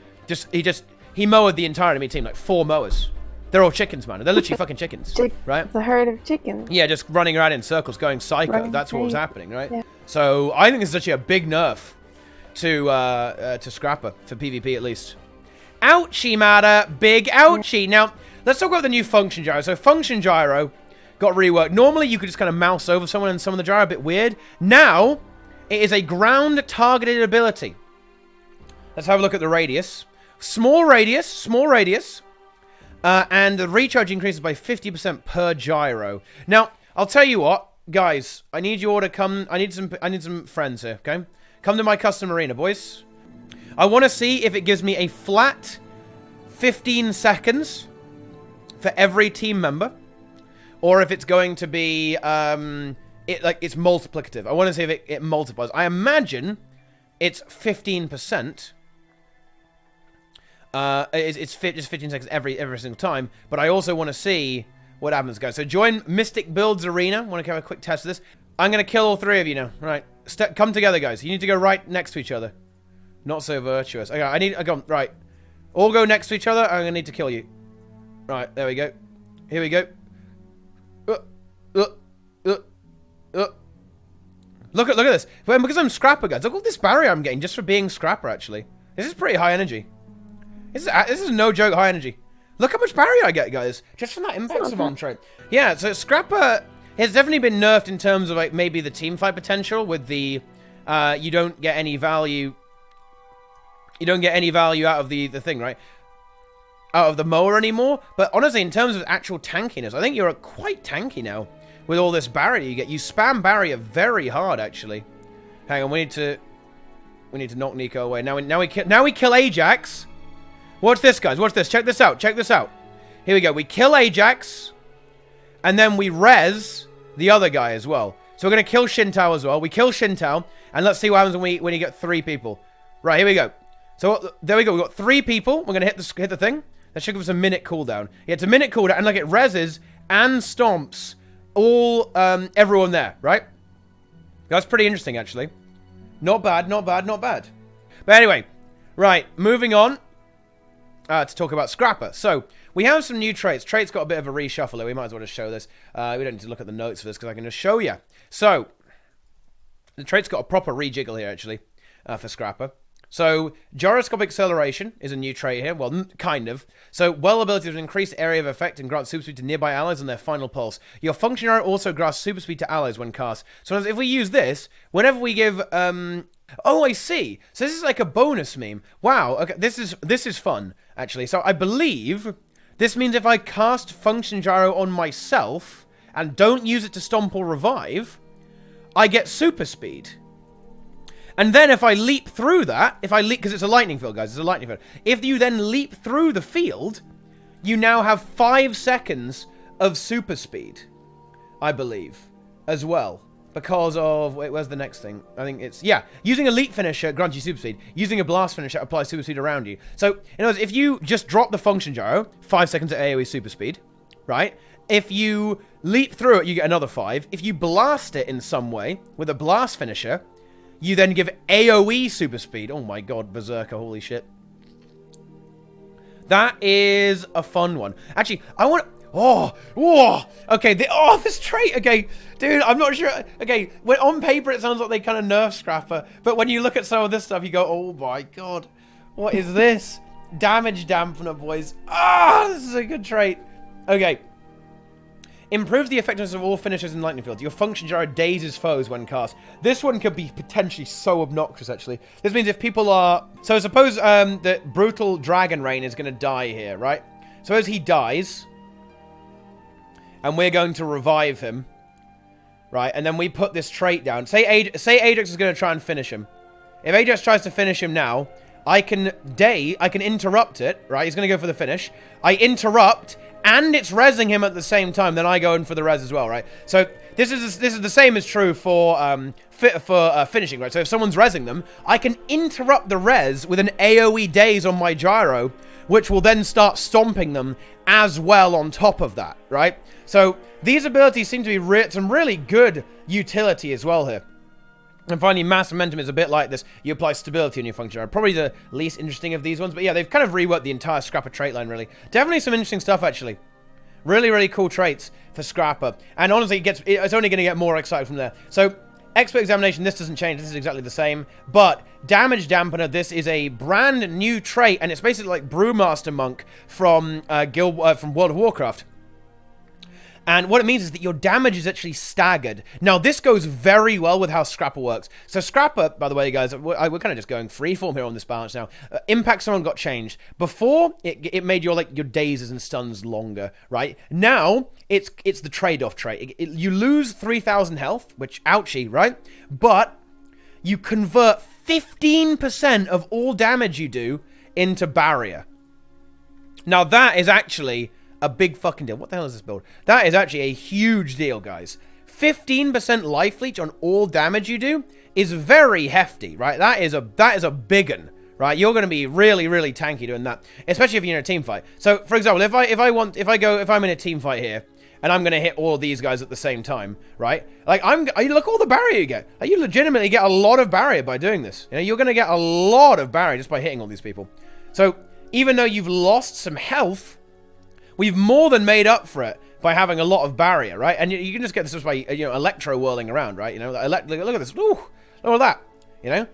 He mowed the entire enemy team, like 4 mowers. They're all chickens, man. They're literally fucking chickens, right? It's a herd of chickens. Yeah, just running around in circles, going psycho. That's what was happening, right? Yeah. So I think this is actually a big nerf to Scrapper, for PvP at least. Ouchie, matter. Big ouchie. Now, let's talk about the new Function Gyro. So Function Gyro got reworked. Normally, you could just kind of mouse over someone and summon the gyro, a bit weird. Now, it is a ground-targeted ability. Let's have a look at the radius. Small radius. And the recharge increases by 50% per gyro. Now, I'll tell you what, guys. I need you all to come. I need some friends here, okay? Come to my custom arena, boys. I want to see if it gives me a flat 15 seconds for every team member, or if it's going to be it's multiplicative. I want to see if it multiplies. I imagine it's 15%. It's just 15 seconds every single time, but I also want to see what happens, guys. So join Mystic Builds Arena. Want to have a quick test of this? I'm going to kill all 3 of you now. Right. Come together, guys. You need to go right next to each other. Not so virtuous. Okay, I go, right. All go next to each other. I'm going to need to kill you. Right, there we go. Here we go. Look at this. Because I'm Scrapper, guys. Look at this barrier I'm getting just for being Scrapper, actually. This is pretty high energy. This is no joke high energy. Look how much barrier I get, guys. Just from that impact savant trait. Yeah, so Scrapper... It's definitely been nerfed in terms of, like, maybe the team fight potential with the, you don't get any value. You don't get any value out of the thing, right? Out of the mower anymore. But honestly, in terms of actual tankiness, I think you're quite tanky now with all this barrier you get. You spam barrier very hard, actually. Hang on, we need to knock Nico away. Now we kill Ajax. Watch this, guys. Watch this. Check this out. Check this out. Here we go. We kill Ajax, and then we res the other guy as well. So we're gonna kill Shintao as well. We kill Shintao, and let's see what happens when you get 3 people. Right, here we go. So there we go. We've got 3 people. We're gonna hit the thing. That should give us a minute cooldown. Yeah, it's a minute cooldown, and like it reses and stomps all everyone there. Right? That's pretty interesting, actually. Not bad. Not bad. Not bad. But anyway, right. Moving on to talk about Scrapper. So we have some new traits. Traits got a bit of a reshuffle. We might as well just show this. We don't need to look at the notes for this because I can just show you. So the trait's got a proper rejiggle here, actually, for Scrapper. So, gyroscopic acceleration is a new trait here. Well, kind of. So, well ability to increase area of effect and grant super speed to nearby allies on their final pulse. Your function arrow also grants super speed to allies when cast. So, if we use this, whenever we give... Oh, I see. So, this is like a bonus meme. Wow. Okay, this is fun, actually. So, I believe this means if I cast function gyro on myself and don't use it to stomp or revive, I get super speed. And then if I leap through that, because it's a lightning field, guys, it's a lightning field. If you then leap through the field, you now have 5 seconds of super speed, I believe, as well. Because of, wait, where's the next thing? I think it's, yeah, using a leap finisher grants you super speed. Using a blast finisher applies super speed around you. So, in other words, if you just drop the function gyro, 5 seconds of AoE super speed, right? If you leap through it, you get another 5. If you blast it in some way with a blast finisher, you then give AoE super speed. Oh my god, Berserker, holy shit. That is a fun one. Actually, I want... Okay, this trait, okay. Dude, I'm not sure. Okay, when on paper it sounds like they kind of nerf Scrapper, but when you look at some of this stuff, you go, oh my god. What is this? Damage dampener, boys. This is a good trait. Okay. Improves the effectiveness of all finishers in lightning fields. Your function gyro dazes foes when cast. This one could be potentially so obnoxious, actually. This means if people are... So suppose that Brutal Dragon Rain is going to die here, right? Suppose he dies, and we're going to revive him, right? And then we put this trait down. Say Ajax is going to try and finish him. If Ajax tries to finish him now, I can interrupt it, right? He's going to go for the finish. I interrupt... and it's rezzing him at the same time, then I go in for the res as well, right? So this is the same as true for finishing, right? So if someone's rezzing them, I can interrupt the res with an AoE daze on my gyro, which will then start stomping them as well on top of that, right? So these abilities seem to be some really good utility as well here. And finally, mass momentum is a bit like this. You apply stability on your function. Probably the least interesting of these ones. But yeah, they've kind of reworked the entire Scrapper trait line, really. Definitely some interesting stuff, actually. Really, really cool traits for Scrapper. And honestly, it's only going to get more exciting from there. So, Expert Examination, this doesn't change. This is exactly the same. But Damage Dampener, this is a brand new trait. And it's basically like Brewmaster Monk from from World of Warcraft. And what it means is that your damage is actually staggered. Now, this goes very well with how Scrapper works. So Scrapper, by the way, guys, we're kind of just going freeform here on this balance now. Impact Summon got changed. Before, it made your dazes and stuns longer, right? Now, it's the trade-off trait. You lose 3,000 health, which, ouchie, right? But you convert 15% of all damage you do into barrier. Now, that is actually... a big fucking deal. What the hell is this build? That is actually a huge deal, guys. 15% life leech on all damage you do is very hefty, right? That is a big one, right? You're going to be really, really tanky doing that, especially if you're in a team fight. So, for example, if I'm in a team fight here and I'm going to hit all of these guys at the same time, right? Like look all the barrier you get. Like, you legitimately get a lot of barrier by doing this. You know, you're going to get a lot of barrier just by hitting all these people. So, even though you've lost some health, we've more than made up for it by having a lot of barrier, right? And you can just get this just by, electro whirling around, right? You know, look at this. Ooh, look at that, you know?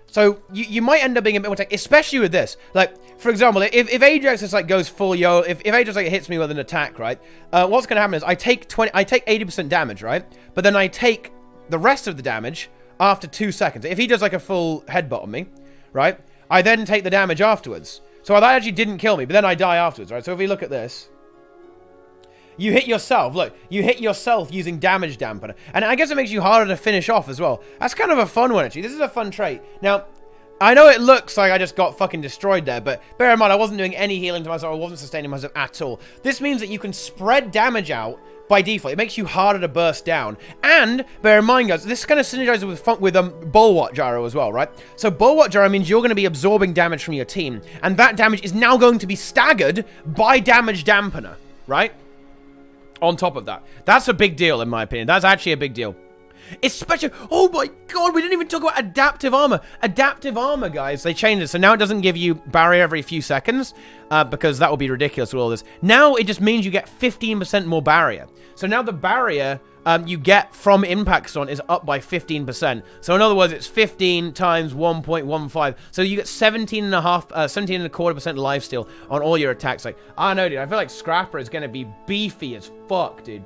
So you might end up being a bit more tanky, especially with this. Like, for example, if Ajax just like goes full yo, if Ajax like hits me with an attack, right? What's gonna happen is I take 80% damage, right? But then I take the rest of the damage after 2 seconds. If he does like a full headbutt on me, right? I then take the damage afterwards. So that actually didn't kill me, but then I die afterwards, right? So if we look at this, you hit yourself. Look, you hit yourself using damage dampener. And I guess it makes you harder to finish off as well. That's kind of a fun one, actually. This is a fun trait. Now, I know it looks like I just got fucking destroyed there, but bear in mind, I wasn't doing any healing to myself. I wasn't sustaining myself at all. This means that you can spread damage out by default. It makes you harder to burst down. And bear in mind, guys, this kind of synergizes with Bulwark Gyro as well, right? So Bulwark Gyro means you're going to be absorbing damage from your team, and that damage is now going to be staggered by damage dampener, right? On top of that. That's a big deal, in my opinion. That's actually a big deal. Especially, oh my god, we didn't even talk about adaptive armor. Adaptive armor, guys, they changed it. So now it doesn't give you barrier every few seconds, because that would be ridiculous with all this. Now it just means you get 15% more barrier. So now the barrier you get from impact stun is up by 15%. So in other words, it's 15 times 1.15. So you get 17.25% lifesteal on all your attacks. Like, I don't know, dude. I feel like Scrapper is going to be beefy as fuck, dude.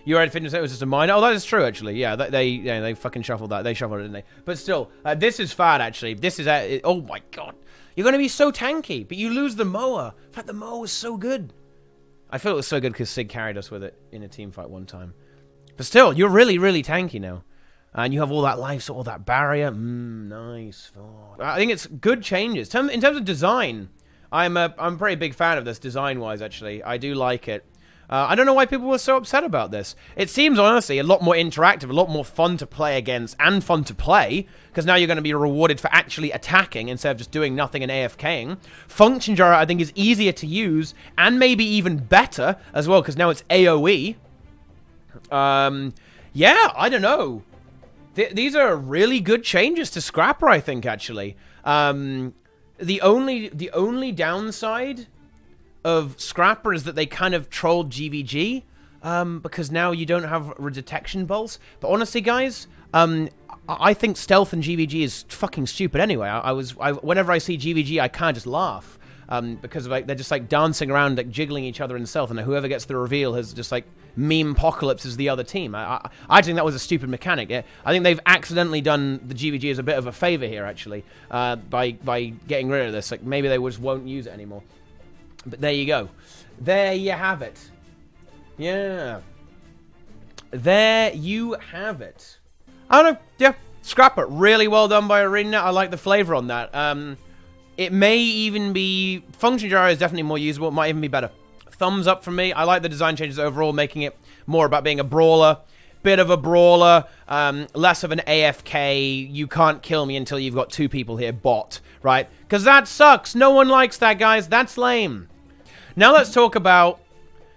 You already finished it was just a minor. Oh, that is true, actually. Yeah, they fucking shuffled that. They shuffled it, didn't they? But still, this is fat, actually. This is... oh, my God. You're going to be so tanky, but you lose the mower. In fact, the mower was so good. I feel it was so good because Sig carried us with it in a team fight one time. But still, you're really, really tanky now. And you have all that life, so all that barrier. Nice. Oh. I think it's good changes. In terms of design, I'm a pretty big fan of this design-wise, actually. I do like it. I don't know why people were so upset about this. It seems, honestly, a lot more interactive, a lot more fun to play against, and fun to play, because now you're going to be rewarded for actually attacking instead of just doing nothing and AFKing. Function Gyro, I think, is easier to use, and maybe even better as well, because now it's AoE. Yeah, I don't know. These are really good changes to Scrapper, I think, actually. The only downside of Scrapper is that they kind of trolled GVG, because now you don't have detection bolts. But honestly, guys, I think stealth in GVG is fucking stupid anyway. Whenever I see GVG, I kind of just laugh, because like they're just like dancing around, like jiggling each other in stealth, and whoever gets the reveal has just like meme apocalypse as the other team. I think that was a stupid mechanic. Yeah? I think they've accidentally done the GVG as a bit of a favor here, actually, by getting rid of this. Like maybe they just won't use it anymore. But there you go. There you have it. Yeah. There you have it. I don't know. Yeah. Scrapper. Really well done by ArenaNet. I like the flavor on that. It may even be... Function Gyro is definitely more usable. It might even be better. Thumbs up from me. I like the design changes overall, making it more about being a brawler. Bit of a brawler. Less of an AFK. You can't kill me until you've got 2 people here bot. Right? Because that sucks. No one likes that, guys. That's lame. Now let's talk about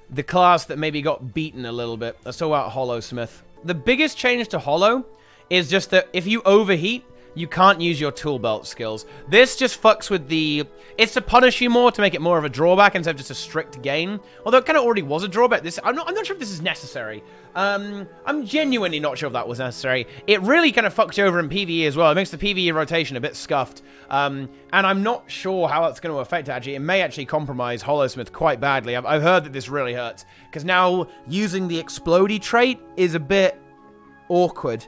the class that maybe got beaten a little bit. Let's talk about Holosmith. The biggest change to Holo is just that if you overheat, you can't use your tool belt skills. This just fucks with the... It's to punish you more, to make it more of a drawback instead of just a strict gain. Although it kind of already was a drawback. I'm not sure if this is necessary. I'm genuinely not sure if that was necessary. It really kind of fucks you over in PvE as well. It makes the PvE rotation a bit scuffed. And I'm not sure how that's going to affect it, actually. It may actually compromise Holosmith quite badly. I've heard that this really hurts. Because now using the Explodey trait is a bit awkward.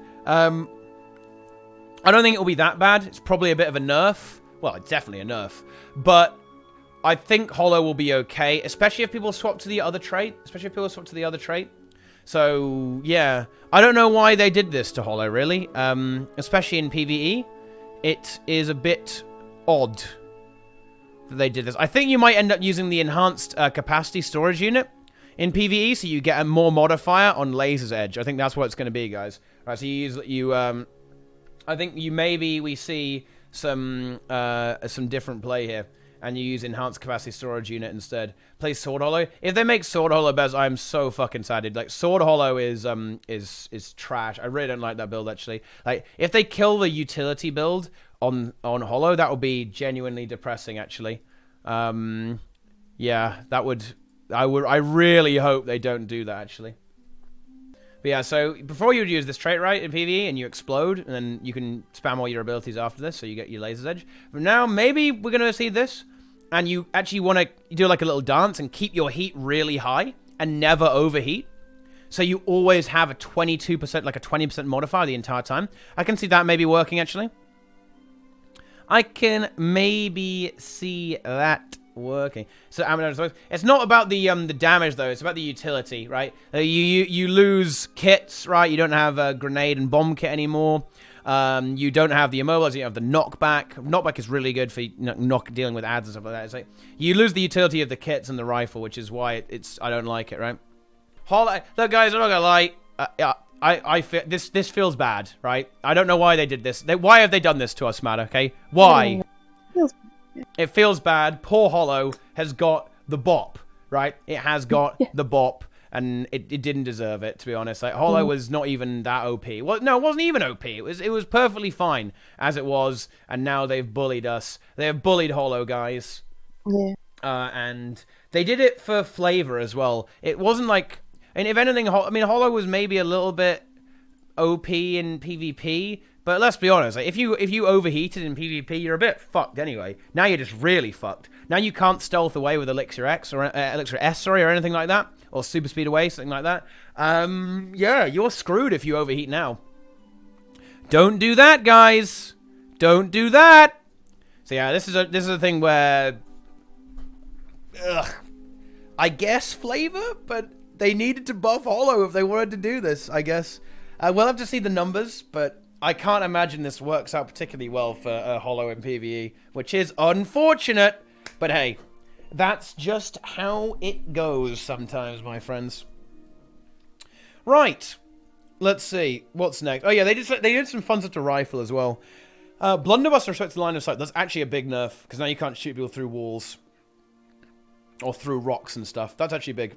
I don't think it'll be that bad. It's probably a bit of a nerf. Well, it's definitely a nerf. But I think Holo will be okay, especially if people swap to the other trait. So, yeah. I don't know why they did this to Holo, really. Especially in PvE. It is a bit odd that they did this. I think you might end up using the enhanced capacity storage unit in PvE, so you get a more modifier on Laser's Edge. I think that's what it's going to be, guys. All right, so I think we see some different play here, and you use enhanced capacity storage unit instead. Play Sword Holo. If they make Sword Holo Bez, I'm so fucking sad. Like Sword Holo is trash. I really don't like that build, actually. Like if they kill the utility build on Holo, that would be genuinely depressing, actually. Yeah, that would. I really hope they don't do that, actually. But yeah, so before you would use this trait, right, in PvE, and you explode, and then you can spam all your abilities after this, so you get your Laser's Edge. But now, maybe we're going to see this, and you actually want to do like a little dance and keep your heat really high and never overheat. So you always have a 22%, like a 20% modifier the entire time. I can see that maybe working, actually. I can maybe see that working. So it's not about the damage though. It's about the utility, right? You lose kits, right? You don't have a grenade and bomb kit anymore. You don't have the immobilizer. You have the knockback. Knockback is really good for dealing with ads and stuff like that. It's like you lose the utility of the kits and the rifle, which is why I don't like it, right? Look, guys, I'm not gonna lie. I feel this feels bad, right? I don't know why they did this. Why have they done this to us, Matt? Okay, why? It feels bad. Poor Holo has got the bop, right? It has got the bop, and it didn't deserve it, to be honest. Like Holo was not even that OP. Well, no, it wasn't even OP. It was perfectly fine as it was, and now they've bullied us. They have bullied Holo, guys. Yeah. And they did it for flavor as well. It wasn't like, and if anything, Holo was maybe a little bit OP in PvP. But let's be honest, like, if you overheated in PvP, you're a bit fucked anyway. Now you're just really fucked. Now you can't stealth away with Elixir X or Elixir S, or anything like that, or Super Speed Away, something like that. Yeah, you're screwed if you overheat now. Don't do that, guys. Don't do that. So yeah, this is a thing where, I guess flavor, but they needed to buff Holo if they wanted to do this. I guess we'll have to see the numbers, but I can't imagine this works out particularly well for Holo in PvE, which is unfortunate. But hey, that's just how it goes sometimes, my friends. Right, let's see what's next. Oh yeah, they did some fun stuff to rifle as well. Blunderbuss restricts the line of sight. That's actually a big nerf because now you can't shoot people through walls or through rocks and stuff. That's actually big.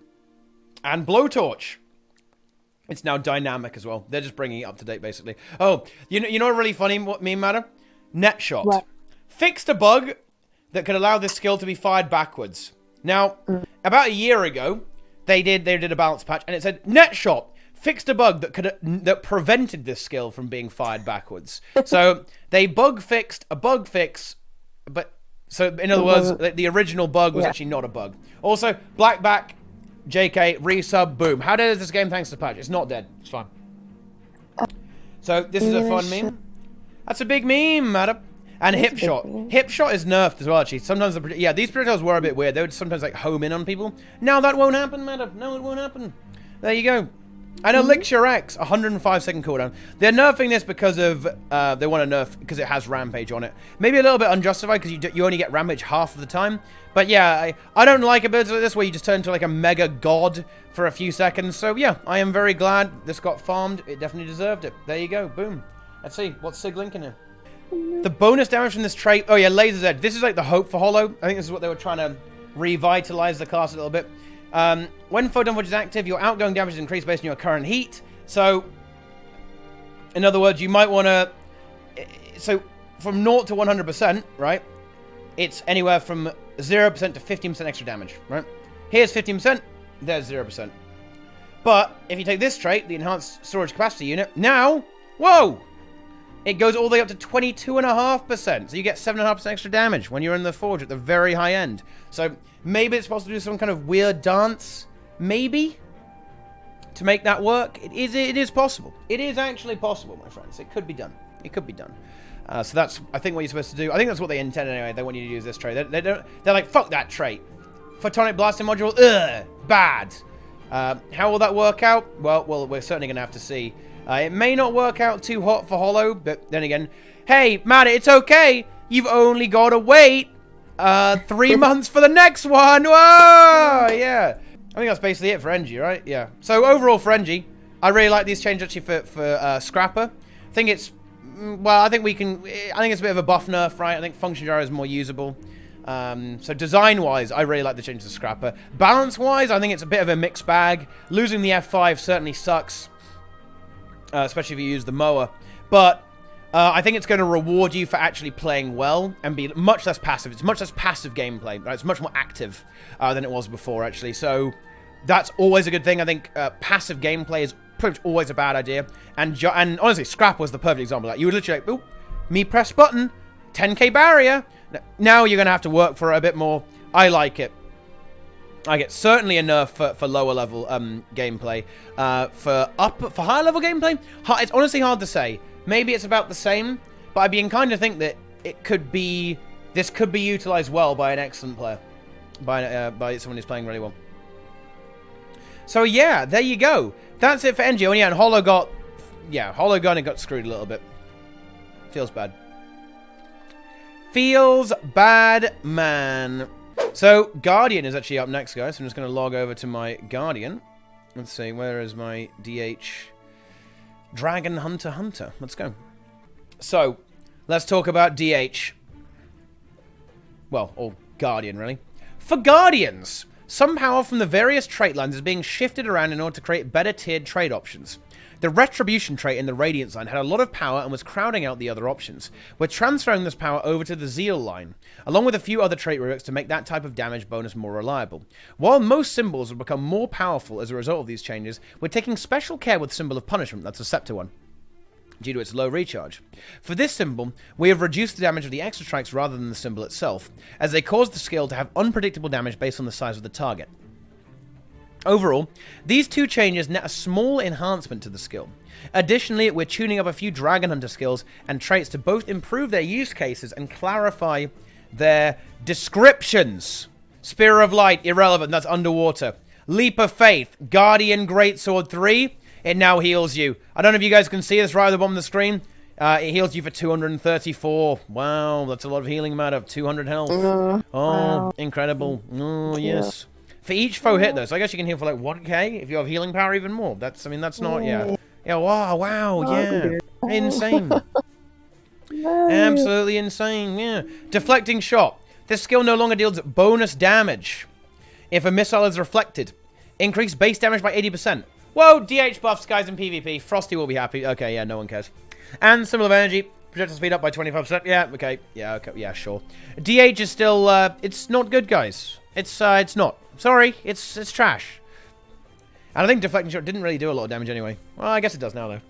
And blowtorch. It's now dynamic as well. They're just bringing it up to date, basically. Oh, you know what really funny meme matter? Netshot. What? Fixed a bug that could allow this skill to be fired backwards. Now, about a year ago, they did a balance patch, and it said Netshot fixed a bug that prevented this skill from being fired backwards. So they bug fixed a bug fix, but so in other words, the original bug was actually not a bug. Also, Blackback. JK, resub, boom. How dead is this game thanks to the patch? It's not dead. It's fine. So, this is a fun meme. That's a big meme, madam. And Hipshot. Hipshot is nerfed as well, actually. Sometimes, these projectiles were a bit weird. They would sometimes, like, home in on people. Now that won't happen, madam. No, it won't happen. There you go. And Elixir X, 105-second cooldown. They're nerfing this because of, they want to nerf because it has Rampage on it. Maybe a little bit unjustified because you only get Rampage half of the time. But yeah, I don't like abilities like this where you just turn into like a mega god for a few seconds. So yeah, I am very glad this got farmed. It definitely deserved it. There you go, boom. Let's see, what's Sig Link in here? The bonus damage from this trait, oh yeah, Laser's Edge. This is like the hope for Holo. I think this is what they were trying to revitalize the class a little bit. When Photon Forge is active, your outgoing damage is increased based on your current heat. So, in other words, you might want to... So, from 0 to 100%, right? It's anywhere from 0% to 15% extra damage, right? Here's 15%, there's 0%. But, if you take this trait, the Enhanced Storage Capacity Unit, now, whoa! It goes all the way up to 22.5%. So you get 7.5% extra damage when you're in the Forge at the very high end. So maybe it's supposed to do some kind of weird dance. Maybe. To make that work. It is possible. It is actually possible, my friends. It could be done. It could be done. So that's, I think, what you're supposed to do. I think that's what they intend anyway. They want you to use this trait. They're like, fuck that trait. Photonic Blasting Module, ugh, bad. How will that work out? Well, we're certainly going to have to see. It may not work out too hot for Holo, but then again, hey, Matt, it's okay. You've only got to wait 3 months for the next one. Whoa, yeah. I think that's basically it for NG, right? Yeah. So overall for NG, I really like these changes actually for Scrapper. I think it's, well, I think it's a bit of a buff nerf, right? I think Function Gyro is more usable. So design-wise, I really like the changes to Scrapper. Balance-wise, I think it's a bit of a mixed bag. Losing the F5 certainly sucks. Especially if you use the mower. But I think it's going to reward you for actually playing well and be much less passive. It's much less passive gameplay. Right? It's much more active than it was before, actually. So that's always a good thing. I think passive gameplay is pretty much always a bad idea. And honestly, Scrap was the perfect example of that. You would literally like, oop, me press button, 10k barrier. Now you're going to have to work for it a bit more. I like it. I get certainly a nerf for lower level gameplay. For higher level gameplay, it's honestly hard to say. Maybe it's about the same, but I'd be inclined to think that this could be utilized well by an excellent player, by someone who's playing really well. So yeah, there you go. That's it for NGO. And yeah, and Holo kind of got screwed a little bit. Feels bad. Feels bad, man. So, Guardian is actually up next, guys. So I'm just going to log over to my Guardian. Let's see, where is my DH? Dragon Hunter. Let's go. So, let's talk about DH. Well, or Guardian, really. For Guardians, some power from the various trait lines is being shifted around in order to create better tiered trait options. The Retribution trait in the Radiance line had a lot of power and was crowding out the other options. We're transferring this power over to the Zeal line, along with a few other trait reworks to make that type of damage bonus more reliable. While most symbols will become more powerful as a result of these changes, we're taking special care with Symbol of Punishment, that's a Scepter one, due to its low recharge. For this symbol, we have reduced the damage of the extra strikes rather than the symbol itself, as they cause the skill to have unpredictable damage based on the size of the target. Overall, these two changes net a small enhancement to the skill. Additionally, we're tuning up a few Dragon Hunter skills and traits to both improve their use cases and clarify their descriptions. Spear of Light, irrelevant, that's underwater. Leap of Faith, Guardian Greatsword 3, it now heals you. I don't know if you guys can see this right at the bottom of the screen. It heals you for 234. Wow, that's a lot of healing matter. 200 health. Wow. Incredible. Oh, yes. For each foe hit, though, so I guess you can heal for like 1k if you have healing power even more. That's not, yeah. Yeah, wow, yeah. Insane. Absolutely insane, yeah. Deflecting Shot. This skill no longer deals bonus damage if a missile is reflected. Increase base damage by 80%. Whoa, DH buffs, guys, in PvP. Frosty will be happy. Okay, yeah, no one cares. And Symbol of Energy. Projectile speed up by 25%. Yeah, okay. Yeah, sure. DH is still, it's not good, guys. It's not. Sorry, it's trash. And I think Deflecting Shot didn't really do a lot of damage anyway. Well, I guess it does now, though.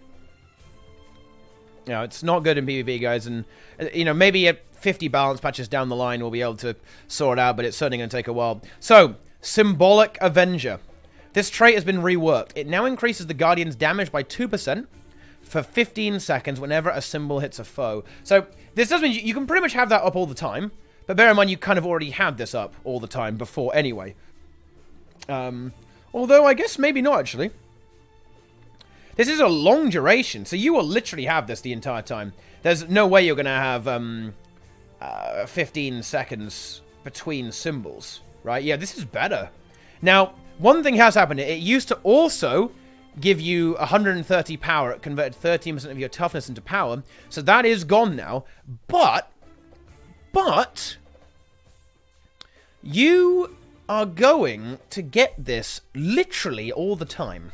You know, it's not good in PvP, guys. And, you know, maybe at 50 balance patches down the line we'll be able to sort it out, but it's certainly going to take a while. So, Symbolic Avenger. This trait has been reworked. It now increases the Guardian's damage by 2% for 15 seconds whenever a symbol hits a foe. So, this does mean you can pretty much have that up all the time. But bear in mind, you kind of already had this up all the time before anyway. Although, I guess maybe not, actually. This is a long duration, so you will literally have this the entire time. There's no way you're going to have 15 seconds between symbols, right? Yeah, this is better. Now, one thing has happened. It used to also give you 130 power. It converted 13% of your toughness into power. So that is gone now. But you are going to get this literally all the time.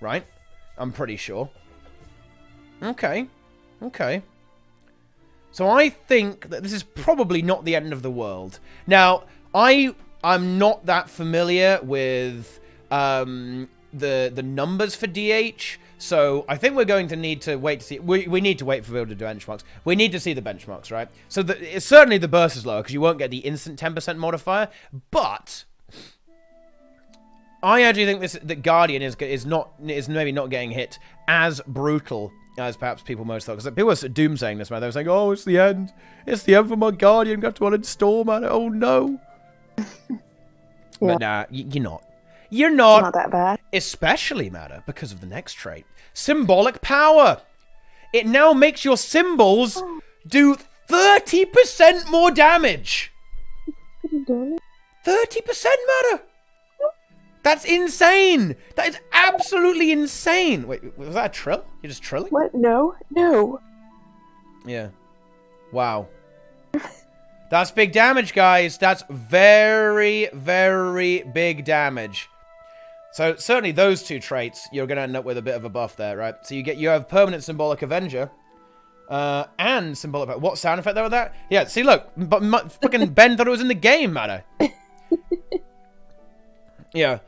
Right? I'm pretty sure. Okay. So I think that this is probably not the end of the world. Now, I'm not that familiar with the numbers for DH, so I think we're going to need to wait to see. We need to wait for people to do benchmarks. We need to see the benchmarks, right? So certainly the burst is lower because you won't get the instant 10% modifier, but I actually think that Guardian is maybe not getting hit as brutal as perhaps people most thought. Because people were doomsaying this, man. They were saying, "Oh, it's the end. It's the end for my Guardian. Got to uninstall, man. Oh no." Yeah. But nah, you're not. You're not. It's not that bad. Especially matter because of the next trait, Symbolic Power. It now makes your symbols do 30% more damage. 30% matter. That's insane. That is absolutely insane. Wait, was that a trill? You're just trilling? What? No. Yeah. Wow. That's big damage, guys. That's very, very big damage. So certainly those two traits, you're going to end up with a bit of a buff there, right? So you have Permanent Symbolic Avenger and Symbolic... What sound effect there was that? Yeah, see, look. Fucking Ben thought it was in the game, matter. Yeah.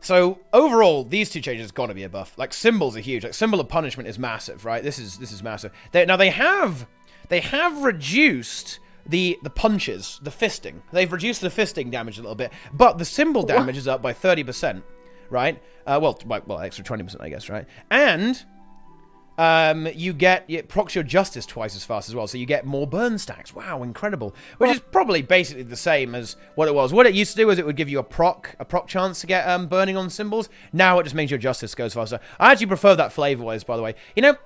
So overall, these two changes got to be a buff. Like symbols are huge. Like symbol of punishment is massive, right? This is massive. Now they have reduced the punches, the fisting. They've reduced the fisting damage a little bit, but the symbol damage is up by 30%, right? Well, extra 20%, I guess, right? And it procs your justice twice as fast as well, so you get more burn stacks. Wow, incredible. Which is probably basically the same as what it was. What it used to do is it would give you a proc chance to get burning on symbols. Now it just means your justice goes faster. I actually prefer that flavor-wise, by the way. You know,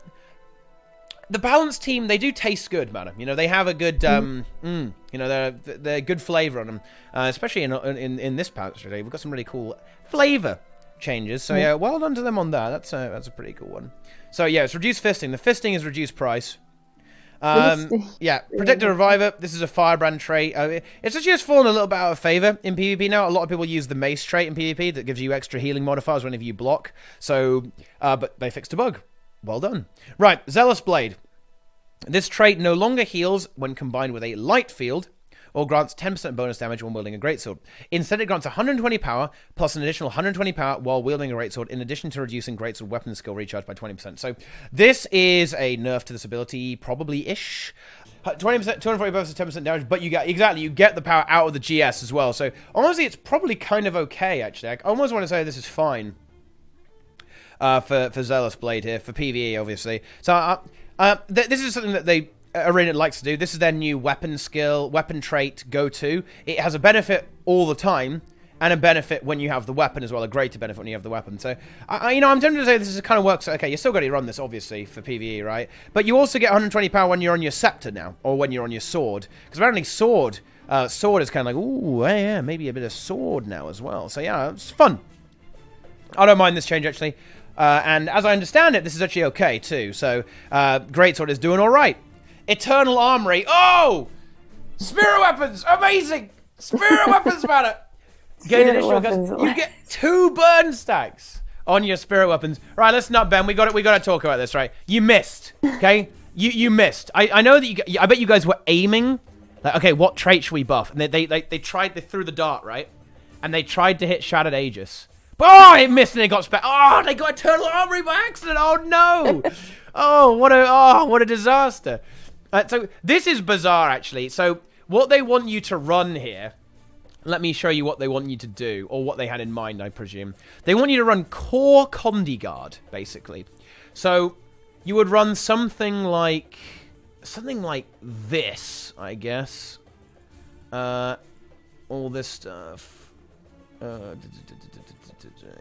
the balanced team, they do taste good, man. You know, they have a good, you know, they're good flavor on them. Especially in this pouch today. We've got some really cool flavor changes. So yeah, well done to them on that. That's a pretty cool one. So yeah, it's reduced fisting. The fisting is reduced price. Yeah, Protector Reviver. This is a firebrand trait. It's actually just fallen a little bit out of favor in PvP now. A lot of people use the mace trait in PvP that gives you extra healing modifiers whenever you block. So, but they fixed a bug. Well done. Right, Zealous Blade. This trait no longer heals when combined with a light field, or grants 10% bonus damage when wielding a greatsword. Instead, it grants 120 power, plus an additional 120 power while wielding a greatsword, in addition to reducing greatsword weapon skill recharge by 20%. So, this is a nerf to this ability, probably-ish. 20%, 240 versus 10% damage, but you get the power out of the GS as well. So, honestly, it's probably kind of okay, actually. I almost want to say this is fine. For Zealous Blade here, for PvE, obviously. So, this is something that ArenaNet likes to do. This is their new weapon trait, go-to. It has a benefit all the time, and a benefit when you have the weapon as well, a greater benefit when you have the weapon. So, you know, I'm tempted to say this is kind of works. Okay, you still got to run this, obviously, for PvE, right? But you also get 120 power when you're on your scepter now, or when you're on your sword. Because apparently sword is kind of like, ooh, yeah, maybe a bit of sword now as well. So, yeah, it's fun. I don't mind this change, actually. And as I understand it, this is actually okay, too. So, Greatsword is doing all right. Eternal Armory. Oh! Spirit Weapons! Amazing! Spirit Weapons matter! You get 2 burn stacks on your Spirit Weapons. Right, listen up, Ben. We got to talk about this, right? You missed, okay? You missed. I know that I bet you guys were aiming. Like, okay, what trait should we buff? And they threw the dart, right? And they tried to hit Shattered Aegis. Oh, it missed and it got Oh, they got Eternal Armory by accident. Oh no! What a disaster. So this is bizarre, actually. So what they want you to run here. Let me show you what they want you to do, or what they had in mind, I presume. They want you to run Core Condi Guard, basically. So you would run something like this, I guess. All this stuff.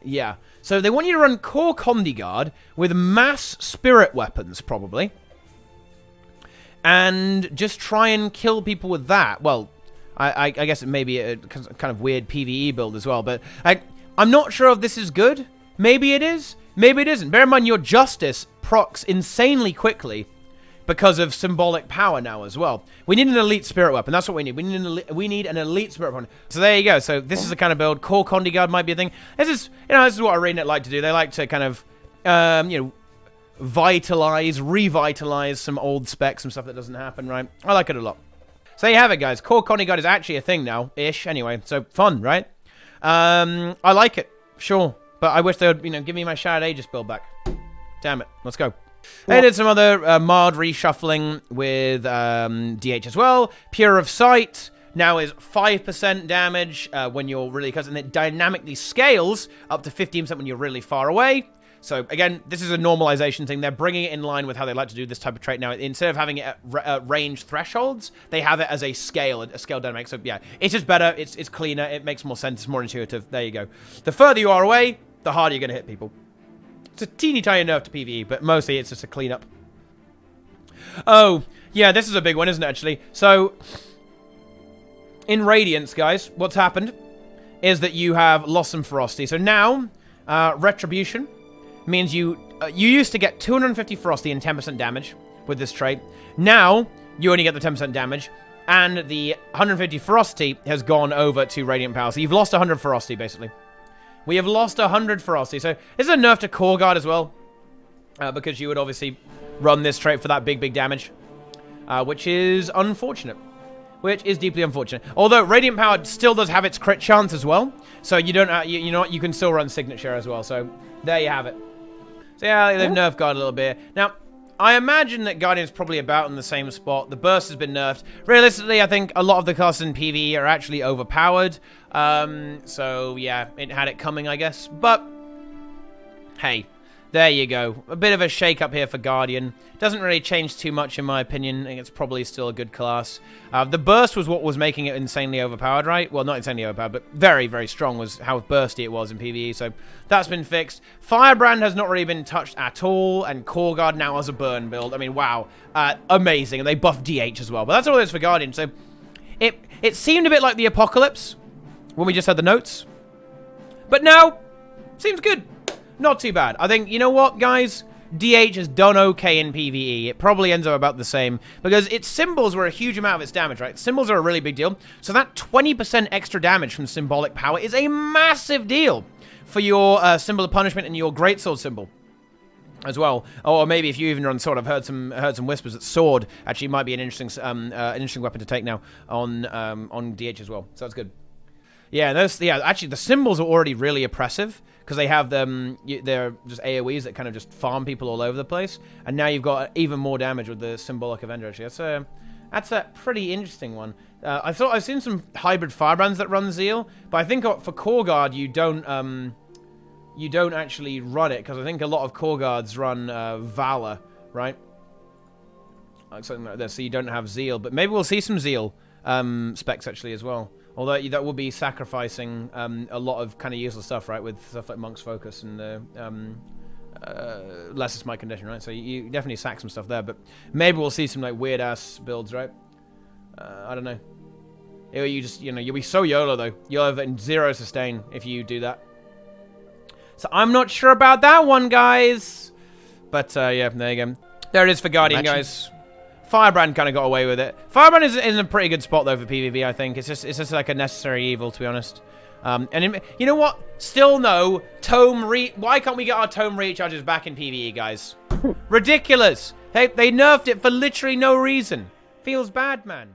Yeah. So they want you to run Core Condi Guard with mass spirit weapons, probably. And just try and kill people with that. Well, I guess it may be a kind of weird PvE build as well, but I'm not sure if this is good. Maybe it is. Maybe it isn't. Bear in mind, your Justice procs insanely quickly because of symbolic power now as well. We need an elite spirit weapon. That's what we need. We need an elite spirit weapon. So there you go. So this is the kind of build. Core Condi Guard might be a thing. This is what ArenaNet like to do. They like to kind of, revitalize some old specs, some stuff that doesn't happen, right? I like it a lot. So there you have it, guys. Core Condi Guard is actually a thing now, ish. Anyway, so fun, right? I like it, sure, but I wish they would, give me my Shattered Aegis build back. Damn it, let's go. They did some other mild reshuffling with DH as well. Pure of Sight now is 5% damage when you're really close, and it dynamically scales up to 15% when you're really far away. So, again, this is a normalization thing. They're bringing it in line with how they like to do this type of trait now. Instead of having it at range thresholds, they have it as a scale dynamic. So, yeah, it's just better. It's cleaner. It makes more sense. It's more intuitive. There you go. The further you are away, the harder you're going to hit people. It's a teeny tiny nerf to PvE, but mostly it's just a cleanup. Oh, yeah, this is a big one, isn't it, actually? So, in Radiance, guys, what's happened is that you have lost some ferocity. So now, Retribution means you used to get 250 ferocity and 10% damage with this trait. Now, you only get the 10% damage, and the 150 ferocity has gone over to Radiant Power. So you've lost 100 ferocity, basically. We have lost 100 ferocity. So this is a nerf to Core Guard as well, because you would obviously run this trait for that big damage, which is unfortunate. which is deeply unfortunate. Although Radiant Power still does have its crit chance as well, so you don't, you know what, you can still run Signature as well. So there you have it. So yeah, they've nerfed Guard a little bit. Now, I imagine that Guardian's probably about in the same spot. The burst has been nerfed. Realistically, I think a lot of the classes in PvE are actually overpowered. So yeah, it had it coming, I guess. But hey, there you go. A bit of a shake-up here for Guardian. Doesn't really change too much, in my opinion. I think it's probably still a good class. The burst was what was making it insanely overpowered, right? Well, not insanely overpowered, but very, very strong was how bursty it was in PvE. So that's been fixed. Firebrand has not really been touched at all, and Core Guard now has a burn build. I mean, wow. Amazing. And they buffed DH as well. But that's all it is for Guardian. So it seemed a bit like the Apocalypse when we just had the notes. But now, seems good. Not too bad. I think, you know what, guys? DH has done okay in PvE. It probably ends up about the same because its symbols were a huge amount of its damage, right? Symbols are a really big deal. So that 20% extra damage from symbolic power is a massive deal for your symbol of punishment and your greatsword symbol as well. Or maybe if you even run sword, I've heard some whispers that sword actually might be an interesting weapon to take now on DH as well. So that's good. Yeah, actually the symbols are already really oppressive because they have them. They're just AoEs that kind of just farm people all over the place, and now you've got even more damage with the symbolic Avenger. Actually, that's a pretty interesting one. I've seen some hybrid firebrands that run Zeal, but I think for Core Guard you don't actually run it because I think a lot of Core Guards run Valor, right? Like something like this, so you don't have Zeal, but maybe we'll see some Zeal specs actually as well. Although that would be sacrificing a lot of kind of useless stuff, right? With stuff like Monk's Focus and Lesser Smite Condition, right? So you definitely sack some stuff there. But maybe we'll see some like weird ass builds, right? I don't know. You'll be so YOLO though. You'll have 0 sustain if you do that. So I'm not sure about that one, guys. But yeah, there you go. There it is for Guardian, guys. Firebrand kind of got away with it. Firebrand is in a pretty good spot though for PvP. I think it's just like a necessary evil, to be honest. You know what? Still no tome Why can't we get our tome recharges back in PvE, guys? Ridiculous. They nerfed it for literally no reason. Feels bad, man.